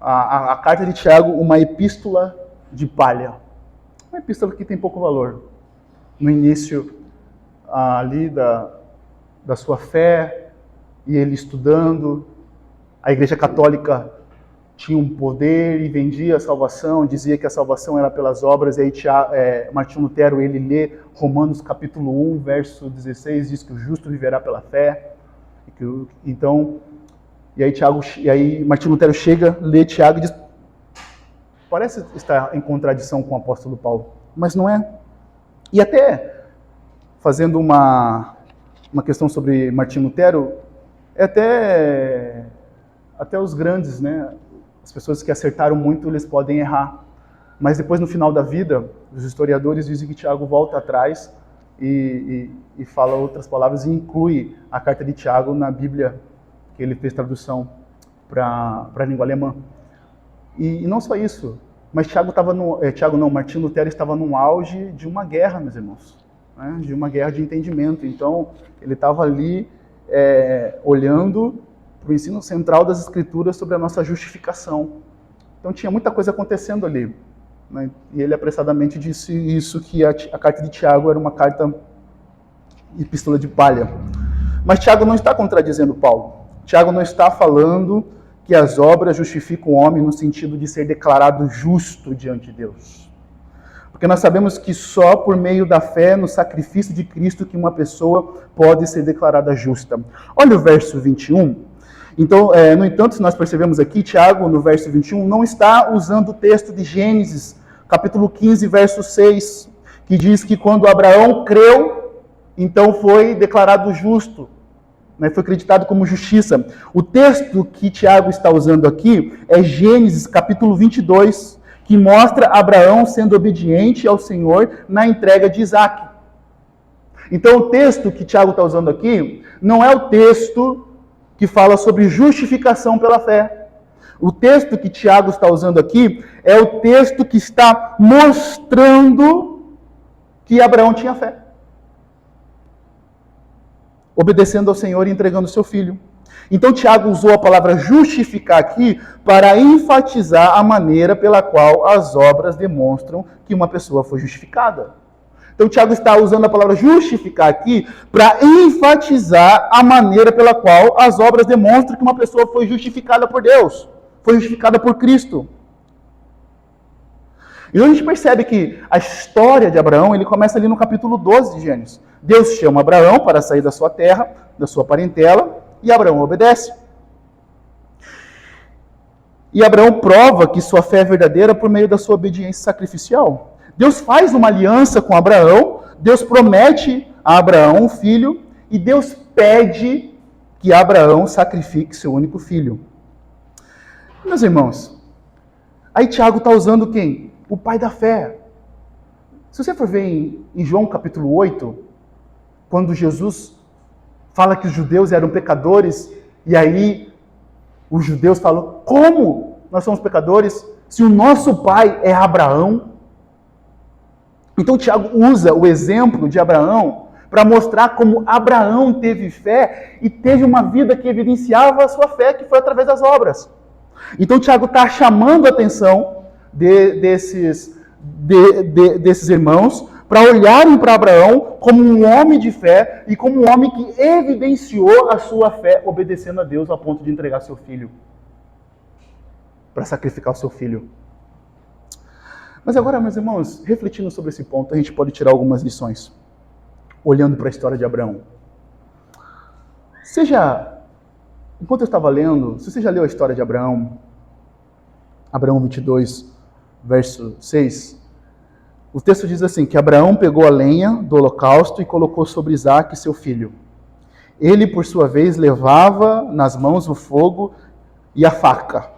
a carta de Tiago uma epístola de palha. Uma epístola que tem pouco valor. No início ali da sua fé, e ele estudando, a Igreja Católica tinha um poder e vendia a salvação, dizia que a salvação era pelas obras, e aí Martinho Lutero, ele lê Romanos capítulo 1, verso 16, diz que o justo viverá pela fé. E aí Martinho Lutero chega, lê Tiago e diz, parece estar em contradição com o apóstolo Paulo, mas não é. E até, fazendo uma questão sobre Martinho Lutero, até os grandes, né? As pessoas que acertaram muito, eles podem errar. Mas depois, no final da vida, os historiadores dizem que Tiago volta atrás e fala outras palavras e inclui a carta de Tiago na Bíblia, que ele fez tradução para a língua alemã. E não só isso, mas Martinho Lutero estava no auge de uma guerra, meus irmãos, né? De uma guerra de entendimento. Então, ele estava ali olhando para o ensino central das Escrituras sobre a nossa justificação. Então tinha muita coisa acontecendo ali, né? E ele apressadamente disse isso, que a carta de Tiago era uma carta epístola de palha. Mas Tiago não está contradizendo Paulo. Tiago não está falando que as obras justificam o homem no sentido de ser declarado justo diante de Deus. Porque nós sabemos que só por meio da fé no sacrifício de Cristo que uma pessoa pode ser declarada justa. Olha o verso 21. Então, no entanto, nós percebemos aqui, Tiago, no verso 21, não está usando o texto de Gênesis, capítulo 15, verso 6, que diz que quando Abraão creu, então foi declarado justo, né, foi acreditado como justiça. O texto que Tiago está usando aqui é Gênesis, capítulo 22, que mostra Abraão sendo obediente ao Senhor na entrega de Isaque. Então, o texto que Tiago está usando aqui não é o texto que fala sobre justificação pela fé. O texto que Tiago está usando aqui é o texto que está mostrando que Abraão tinha fé, obedecendo ao Senhor e entregando seu filho. Então Tiago usou a palavra justificar aqui para enfatizar a maneira pela qual as obras demonstram que uma pessoa foi justificada. Então Tiago está usando a palavra justificar aqui para enfatizar a maneira pela qual as obras demonstram que uma pessoa foi justificada por Deus, foi justificada por Cristo. E a gente percebe que a história de Abraão, ele começa ali no capítulo 12 de Gênesis. Deus chama Abraão para sair da sua terra, da sua parentela, e Abraão obedece. E Abraão prova que sua fé é verdadeira por meio da sua obediência sacrificial. Deus faz uma aliança com Abraão, Deus promete a Abraão um filho, e Deus pede que Abraão sacrifique seu único filho. Meus irmãos, aí Tiago está usando quem? O pai da fé. Se você for ver em João capítulo 8, quando Jesus fala que os judeus eram pecadores, e aí os judeus falam, como nós somos pecadores se o nosso pai é Abraão? Então Tiago usa o exemplo de Abraão para mostrar como Abraão teve fé e teve uma vida que evidenciava a sua fé, que foi através das obras. Então Tiago está chamando a atenção desses irmãos para olharem para Abraão como um homem de fé e como um homem que evidenciou a sua fé obedecendo a Deus ao ponto de entregar seu filho, para sacrificar o seu filho. Mas agora, meus irmãos, refletindo sobre esse ponto, a gente pode tirar algumas lições, olhando para a história de Abraão. Enquanto eu estava lendo, se você já leu a história de Abraão, Abraão 22, verso 6, o texto diz assim, que Abraão pegou a lenha do holocausto e colocou sobre Isaque, seu filho. Ele, por sua vez, levava nas mãos o fogo e a faca.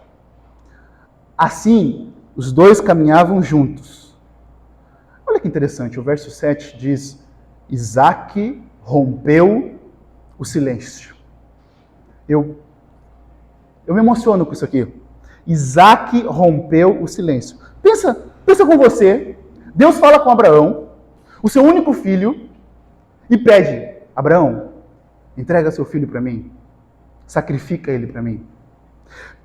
Assim, os dois caminhavam juntos. Olha que interessante, o verso 7 diz, Isaque rompeu o silêncio. Eu me emociono com isso aqui. Isaque rompeu o silêncio. Pensa com você, Deus fala com Abraão, o seu único filho, e pede, Abraão, entrega seu filho para mim, sacrifica ele para mim.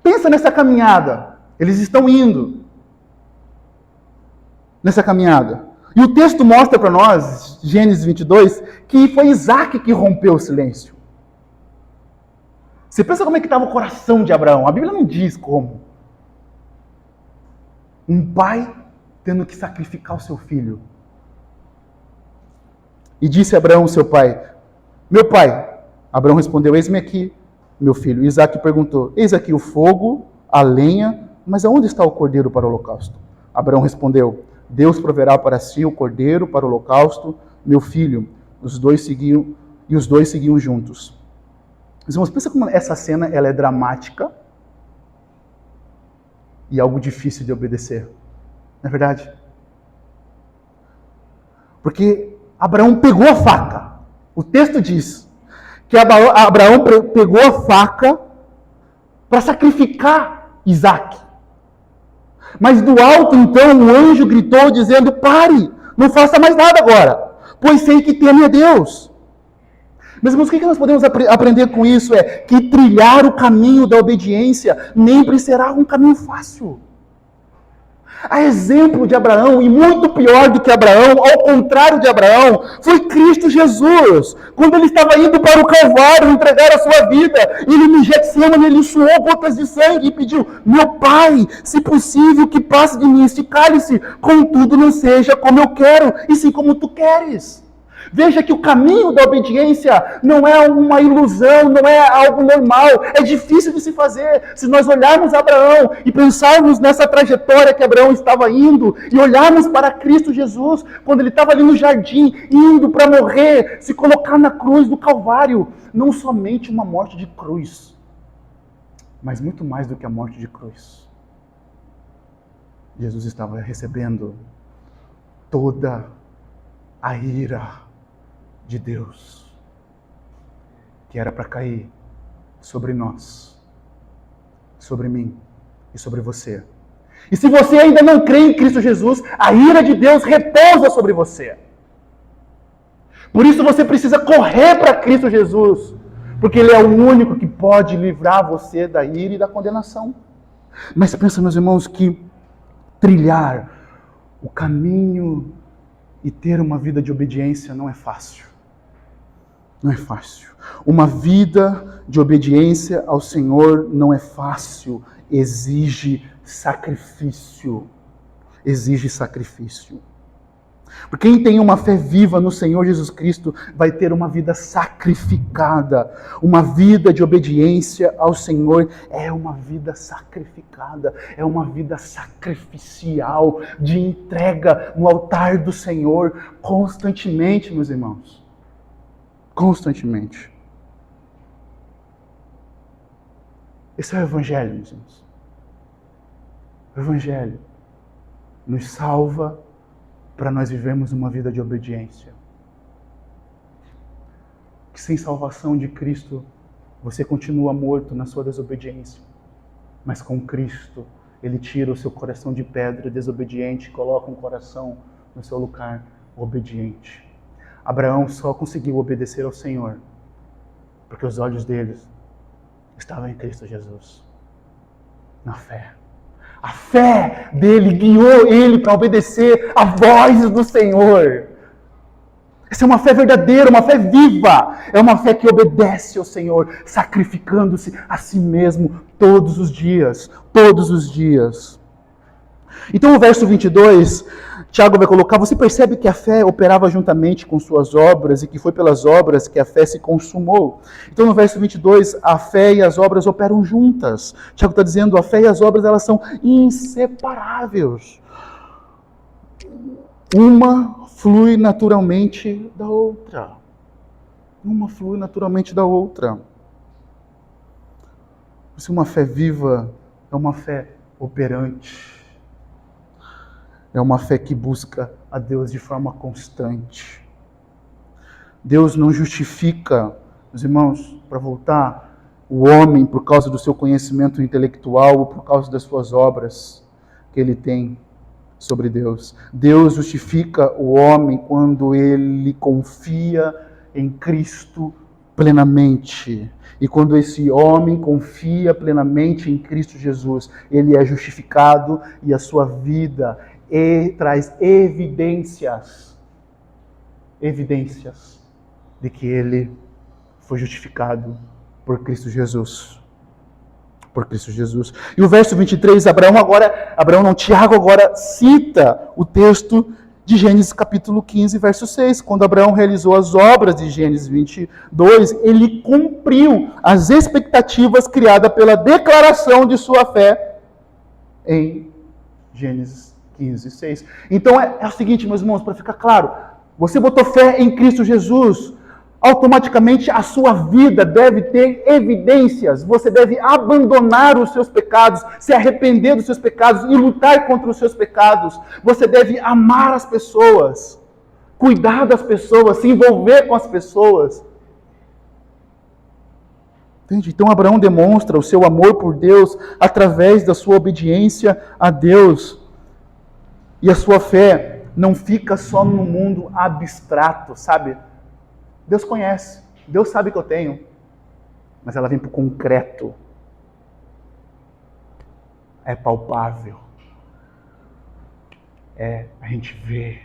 Pensa nessa caminhada, eles estão indo nessa caminhada. E o texto mostra para nós, Gênesis 22, que foi Isaque que rompeu o silêncio. Você pensa como é que estava o coração de Abraão? A Bíblia não diz como. Um pai tendo que sacrificar o seu filho. E disse Abraão, seu pai, meu pai. Abraão respondeu, eis-me aqui, meu filho. E Isaque perguntou, eis aqui o fogo, a lenha, mas aonde está o cordeiro para o holocausto? Abraão respondeu, Deus proverá para si o cordeiro para o holocausto, meu filho. Os dois seguiam juntos. Mas, irmãos, pensa como essa cena ela é dramática e algo difícil de obedecer. Não é verdade? Porque Abraão pegou a faca. O texto diz que Abraão pegou a faca para sacrificar Isaque. Mas do alto, então, o anjo gritou dizendo, pare, não faça mais nada agora, pois sei que teme a Deus. Mas, irmãos, o que nós podemos aprender com isso é que trilhar o caminho da obediência nem será um caminho fácil. A exemplo de Abraão, e muito pior do que Abraão, ao contrário de Abraão, foi Cristo Jesus. Quando ele estava indo para o Calvário entregar a sua vida, ele no Getsemane, ele suou gotas de sangue e pediu, meu Pai, se possível que passe de mim este cálice, contudo não seja como eu quero, e sim como tu queres. Veja que o caminho da obediência não é uma ilusão, não é algo normal, é difícil de se fazer. Se nós olharmos Abraão e pensarmos nessa trajetória que Abraão estava indo, e olharmos para Cristo Jesus, quando ele estava ali no jardim, indo para morrer, se colocar na cruz do Calvário, não somente uma morte de cruz, mas muito mais do que a morte de cruz. Jesus estava recebendo toda a ira de Deus, que era para cair sobre nós, sobre mim e sobre você. E se você ainda não crê em Cristo Jesus, a ira de Deus repousa sobre você. Por isso você precisa correr para Cristo Jesus, porque Ele é o único que pode livrar você da ira e da condenação. Mas pensa, meus irmãos, que trilhar o caminho e ter uma vida de obediência não é fácil. Não é fácil. Uma vida de obediência ao Senhor não é fácil. Exige sacrifício. Exige sacrifício. Porque quem tem uma fé viva no Senhor Jesus Cristo vai ter uma vida sacrificada. Uma vida de obediência ao Senhor é uma vida sacrificada. É uma vida sacrificial, de entrega no altar do Senhor constantemente, meus irmãos. Constantemente. Esse é o Evangelho, meus irmãos. O Evangelho nos salva para nós vivermos uma vida de obediência. Que sem salvação de Cristo, você continua morto na sua desobediência. Mas com Cristo, Ele tira o seu coração de pedra desobediente e coloca um coração no seu lugar obediente. Abraão só conseguiu obedecer ao Senhor porque os olhos deles estavam em Cristo Jesus, na fé. A fé dele guiou ele para obedecer à voz do Senhor. Essa é uma fé verdadeira, uma fé viva. É uma fé que obedece ao Senhor, sacrificando-se a si mesmo todos os dias. Todos os dias. Então o verso 22, Tiago vai colocar, você percebe que a fé operava juntamente com suas obras e que foi pelas obras que a fé se consumou. Então no verso 22, a fé e as obras operam juntas. Tiago está dizendo, a fé e as obras elas são inseparáveis. Uma flui naturalmente da outra. Uma flui naturalmente da outra. Se uma fé viva é uma fé operante. É uma fé que busca a Deus de forma constante. Deus não justifica, meus irmãos, para voltar, o homem por causa do seu conhecimento intelectual ou por causa das suas obras que ele tem sobre Deus. Deus justifica o homem quando ele confia em Cristo plenamente. E quando esse homem confia plenamente em Cristo Jesus, ele é justificado e a sua vida traz evidências de que ele foi justificado por Cristo Jesus. Por Cristo Jesus. E o verso 23, Tiago agora cita o texto de Gênesis capítulo 15, verso 6. Quando Abraão realizou as obras de Gênesis 22, ele cumpriu as expectativas criadas pela declaração de sua fé em Gênesis 15, 6. Então é o seguinte, meus irmãos, para ficar claro, você botou fé em Cristo Jesus, automaticamente a sua vida deve ter evidências, você deve abandonar os seus pecados, se arrepender dos seus pecados e lutar contra os seus pecados. Você deve amar as pessoas, cuidar das pessoas, se envolver com as pessoas. Entende? Então Abraão demonstra o seu amor por Deus através da sua obediência a Deus. E a sua fé não fica só no mundo abstrato, sabe? Deus conhece, Deus sabe que eu tenho, mas ela vem para o concreto. É palpável. A gente vê,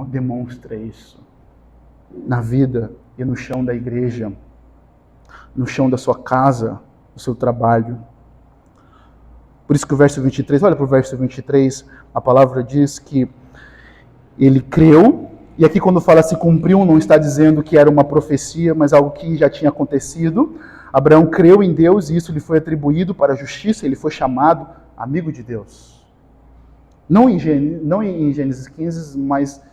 demonstra isso na vida e no chão da igreja, no chão da sua casa, no seu trabalho. Por isso que o verso 23, olha para o verso 23, a palavra diz que ele creu, e aqui quando fala se cumpriu, não está dizendo que era uma profecia, mas algo que já tinha acontecido. Abraão creu em Deus e isso lhe foi atribuído para a justiça, ele foi chamado amigo de Deus. Não em Gênesis 15, mas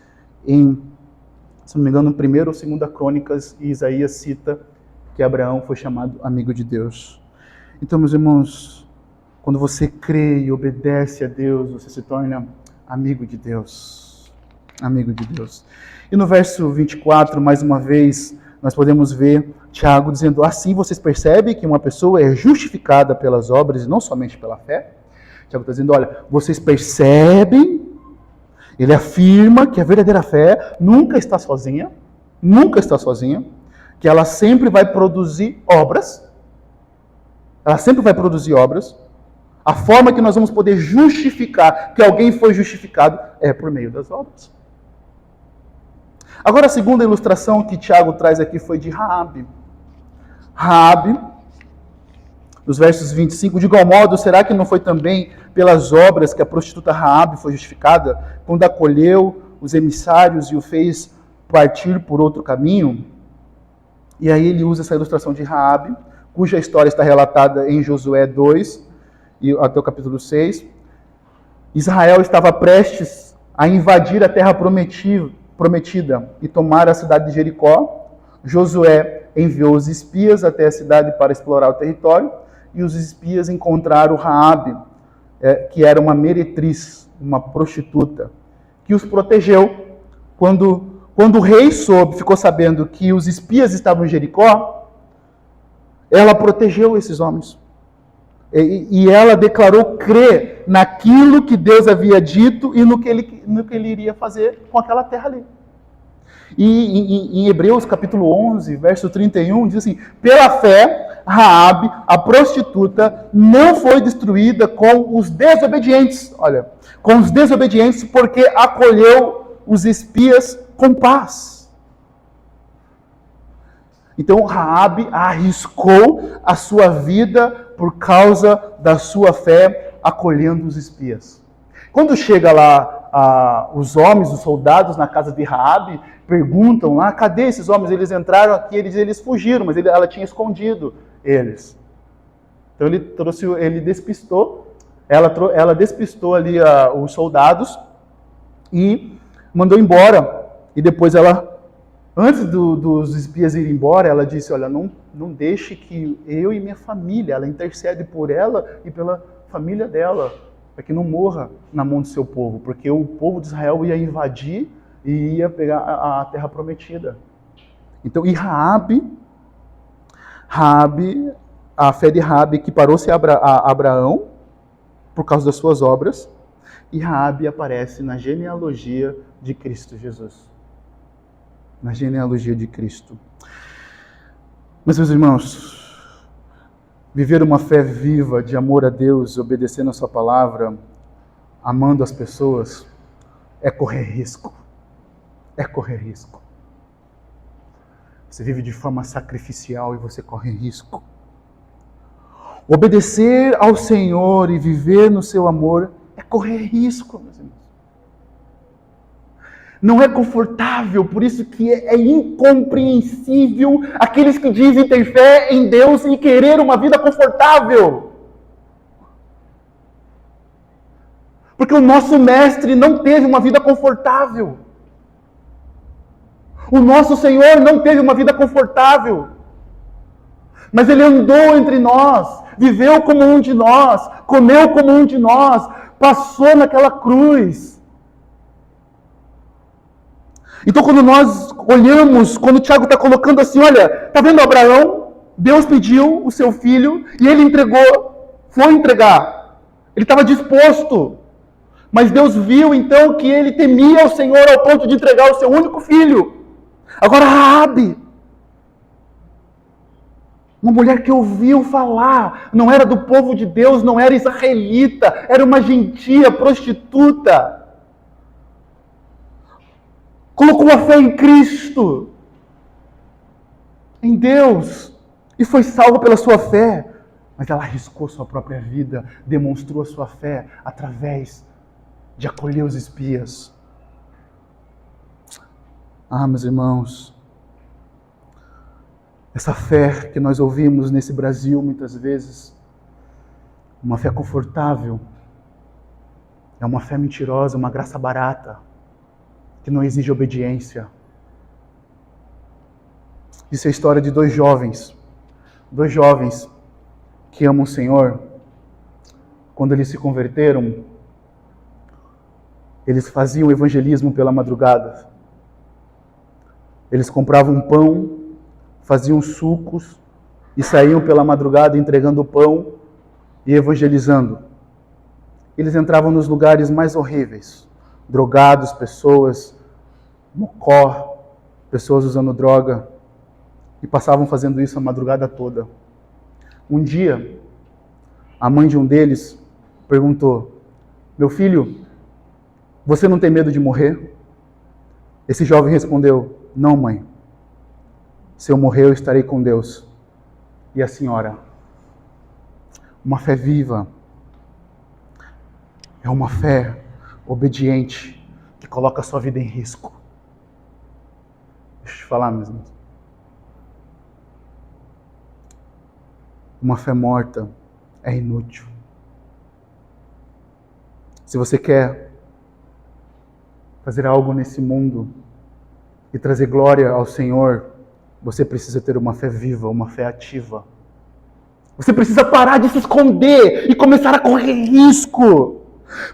se não me engano, 1ª ou 2ª Crônicas, e Isaías cita que Abraão foi chamado amigo de Deus. Então, meus irmãos, quando você crê e obedece a Deus, você se torna amigo de Deus. Amigo de Deus. E no verso 24, mais uma vez, nós podemos ver Tiago dizendo, assim vocês percebem que uma pessoa é justificada pelas obras e não somente pela fé? Tiago está dizendo, olha, vocês percebem Ele afirma que a verdadeira fé nunca está sozinha, que ela sempre vai produzir obras. Ela sempre vai produzir obras. A forma que nós vamos poder justificar que alguém foi justificado é por meio das obras. Agora, a segunda ilustração que Tiago traz aqui foi de Raabe. Raabe, nos versos 25, de igual modo, será que não foi também pelas obras que a prostituta Raabe foi justificada, quando acolheu os emissários e o fez partir por outro caminho? E aí ele usa essa ilustração de Raabe, cuja história está relatada em Josué 2, e até o capítulo 6. Israel estava prestes a invadir a terra prometida e tomar a cidade de Jericó. Josué enviou os espias até a cidade para explorar o território, e os espias encontraram Raabe, que era uma meretriz, uma prostituta, que os protegeu. Quando o rei ficou sabendo que os espias estavam em Jericó, ela protegeu esses homens. E ela declarou crer naquilo que Deus havia dito e no que ele iria fazer com aquela terra ali. E em Hebreus capítulo 11, verso 31, diz assim: pela fé, Raabe, a prostituta, não foi destruída com os desobedientes. Olha, com os desobedientes, porque acolheu os espias com paz. Então Raabe arriscou a sua vida por causa da sua fé, acolhendo os espias. Quando chega lá os homens, os soldados na casa de Raabe, perguntam lá: cadê esses homens? Eles entraram aqui, eles fugiram, mas ela tinha escondido eles. Então ele despistou, ela despistou ali os soldados e mandou embora. E depois antes dos espias irem embora, ela disse: olha, não deixe que eu e minha família, ela intercede por ela e pela família dela, para que não morra na mão do seu povo, porque o povo de Israel ia invadir e ia pegar a terra prometida. Então, e Raabe, a fé de Raabe equiparou-se a Abraão por causa das suas obras, e Raabe aparece na genealogia de Cristo Jesus. Na genealogia de Cristo. Mas, meus irmãos, viver uma fé viva de amor a Deus, obedecendo a sua palavra, amando as pessoas, é correr risco. É correr risco. Você vive de forma sacrificial e você corre risco. Obedecer ao Senhor e viver no seu amor é correr risco, meus irmãos. Não é confortável, por isso que é incompreensível aqueles que dizem ter fé em Deus e querer uma vida confortável. Porque o nosso mestre não teve uma vida confortável. O nosso Senhor não teve uma vida confortável. Mas Ele andou entre nós, viveu como um de nós, comeu como um de nós, passou naquela cruz. Então, quando nós olhamos, quando o Tiago está colocando assim, olha, está vendo Abraão? Deus pediu o seu filho e ele entregou, foi entregar. Ele estava disposto. Mas Deus viu então que ele temia o Senhor ao ponto de entregar o seu único filho. Agora, Raabe, uma mulher que ouviu falar, não era do povo de Deus, não era israelita, era uma gentia, prostituta. Colocou a fé em Cristo, em Deus, e foi salva pela sua fé. Mas ela arriscou sua própria vida, demonstrou a sua fé através de acolher os espias. Meus irmãos, essa fé que nós ouvimos nesse Brasil muitas vezes, uma fé confortável, é uma fé mentirosa, uma graça barata, que não exige obediência. Isso é a história de dois jovens que amam o Senhor. Quando eles se converteram, eles faziam evangelismo pela madrugada. Eles compravam pão, faziam sucos e saíam pela madrugada entregando o pão e evangelizando. Eles entravam nos lugares mais horríveis, drogados, pessoas, mocó, pessoas usando droga, e passavam fazendo isso a madrugada toda. Um dia, a mãe de um deles perguntou: meu filho, você não tem medo de morrer? Esse jovem respondeu: não, mãe. Se eu morrer, eu estarei com Deus. E a senhora? Uma fé viva é uma fé obediente que coloca a sua vida em risco. Deixa eu te falar, meus irmãos. Uma fé morta é inútil. Se você quer fazer algo nesse mundo e trazer glória ao Senhor, você precisa ter uma fé viva, uma fé ativa. Você precisa parar de se esconder e começar a correr risco.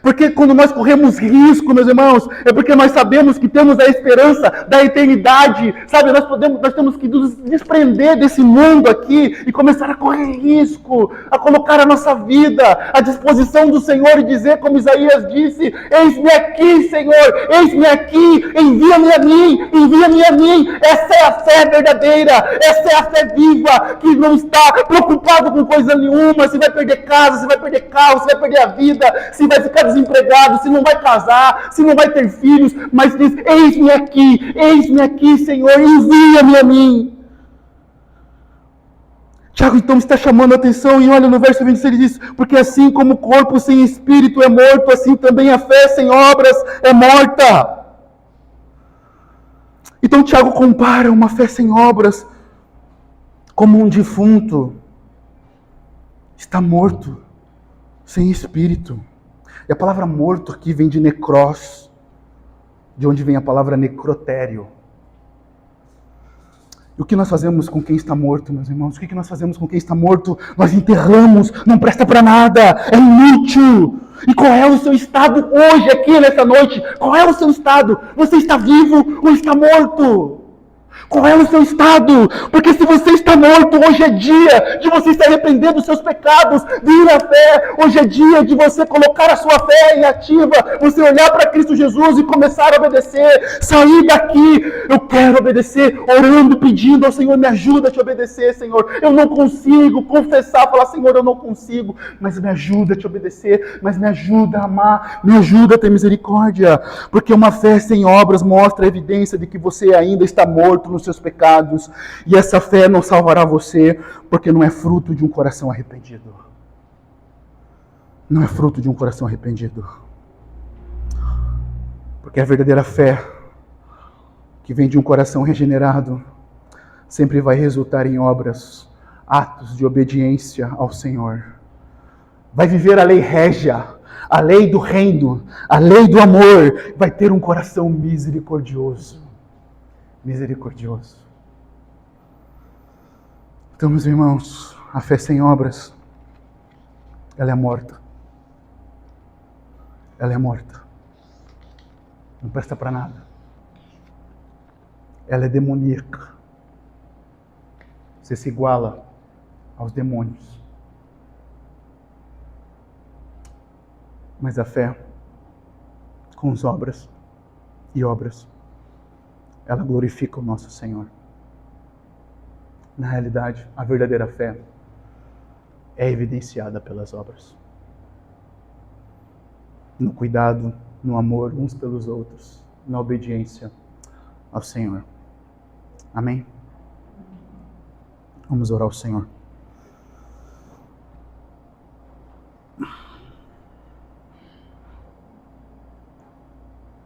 Porque quando nós corremos risco, meus irmãos, é porque nós sabemos que temos a esperança da eternidade, sabe? Nós temos que nos desprender desse mundo aqui e começar a correr risco, a colocar a nossa vida à disposição do Senhor e dizer, como Isaías disse: eis-me aqui, Senhor, eis-me aqui, envia-me a mim, envia-me a mim. Essa é a fé verdadeira, essa é a fé viva, que não está preocupado com coisa nenhuma, se vai perder casa, se vai perder carro, se vai perder a vida, se vai ficar desempregado, se não vai casar, se não vai ter filhos, mas diz: eis-me aqui, Senhor, envia-me a mim. Tiago então está chamando a atenção e olha no verso 26, ele diz: porque assim como o corpo sem espírito é morto, assim também a fé sem obras é morta. Então Tiago compara uma fé sem obras como um defunto está morto, sem espírito. E a palavra morto aqui vem de necros, de onde vem a palavra necrotério. E o que nós fazemos com quem está morto, meus irmãos? O que nós fazemos com quem está morto? Nós enterramos, não presta para nada, é inútil. E qual é o seu estado hoje, aqui nessa noite? Qual é o seu estado? Você está vivo ou está morto? Qual é o seu estado? Porque se você está morto, hoje é dia de você se arrepender dos seus pecados, de ir à fé. Hoje é dia de você colocar a sua fé em ativa, você olhar para Cristo Jesus e começar a obedecer. Sair daqui, eu quero obedecer, orando, pedindo ao Senhor: me ajuda a te obedecer, Senhor. Eu não consigo confessar, falar: Senhor, eu não consigo, mas me ajuda a te obedecer, mas me ajuda a amar, me ajuda a ter misericórdia. Porque uma fé sem obras mostra a evidência de que você ainda está morto nos seus pecados, e essa fé não salvará você, porque não é fruto de um coração arrependido. Não é fruto de um coração arrependido. Porque a verdadeira fé, que vem de um coração regenerado, sempre vai resultar em obras, atos de obediência ao Senhor. Vai viver a lei régia, a lei do reino, a lei do amor, vai ter um coração misericordioso. Misericordioso. Então, meus irmãos, a fé sem obras, ela é morta. Ela é morta. Não presta para nada. Ela é demoníaca. Você se iguala aos demônios. Mas a fé com as obras e obras, ela glorifica o nosso Senhor. Na realidade, a verdadeira fé é evidenciada pelas obras. No cuidado, no amor uns pelos outros, na obediência ao Senhor. Amém? Vamos orar ao Senhor.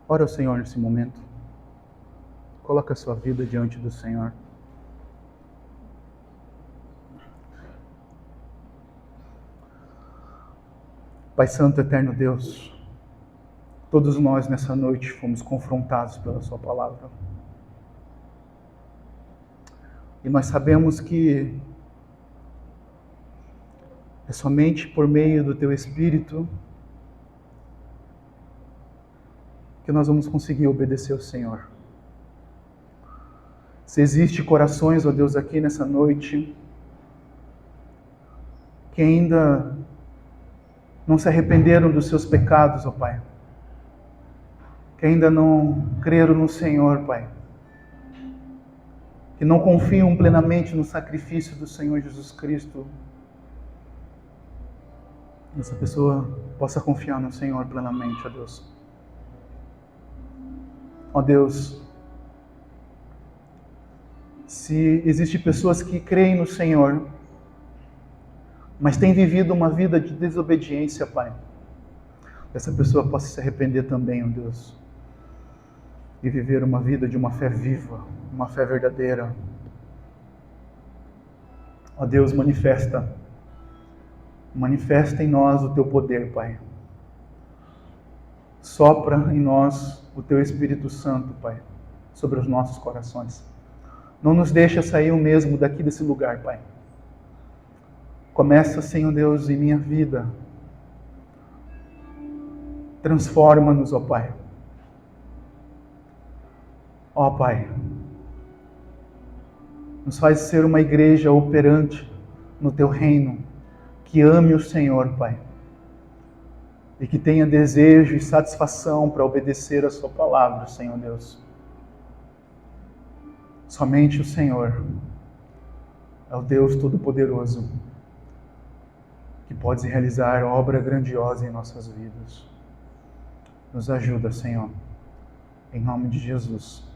Ora ao Senhor nesse momento. Coloca a sua vida diante do Senhor. Pai Santo, Eterno Deus, todos nós nessa noite fomos confrontados pela sua palavra. E nós sabemos que é somente por meio do Teu Espírito que nós vamos conseguir obedecer ao Senhor. Se existe corações, ó Deus, aqui nessa noite, que ainda não se arrependeram dos seus pecados, ó Pai, que ainda não creram no Senhor, Pai, que não confiam plenamente no sacrifício do Senhor Jesus Cristo, essa pessoa possa confiar no Senhor plenamente, ó Deus. Ó Deus, se existem pessoas que creem no Senhor, mas têm vivido uma vida de desobediência, Pai, essa pessoa possa se arrepender também, ó Deus, e viver uma vida de uma fé viva, uma fé verdadeira. Ó Deus, manifesta em nós o Teu poder, Pai. Sopra em nós o Teu Espírito Santo, Pai, sobre os nossos corações. Não nos deixa sair o mesmo daqui desse lugar, Pai. Começa, Senhor Deus, em minha vida. Transforma-nos, ó Pai. Ó Pai, nos faz ser uma igreja operante no Teu reino, que ame o Senhor, Pai, e que tenha desejo e satisfação para obedecer a Sua palavra, Senhor Deus. Somente o Senhor é o Deus Todo-Poderoso que pode realizar obra grandiosa em nossas vidas. Nos ajuda, Senhor, em nome de Jesus.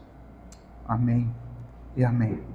Amém e amém.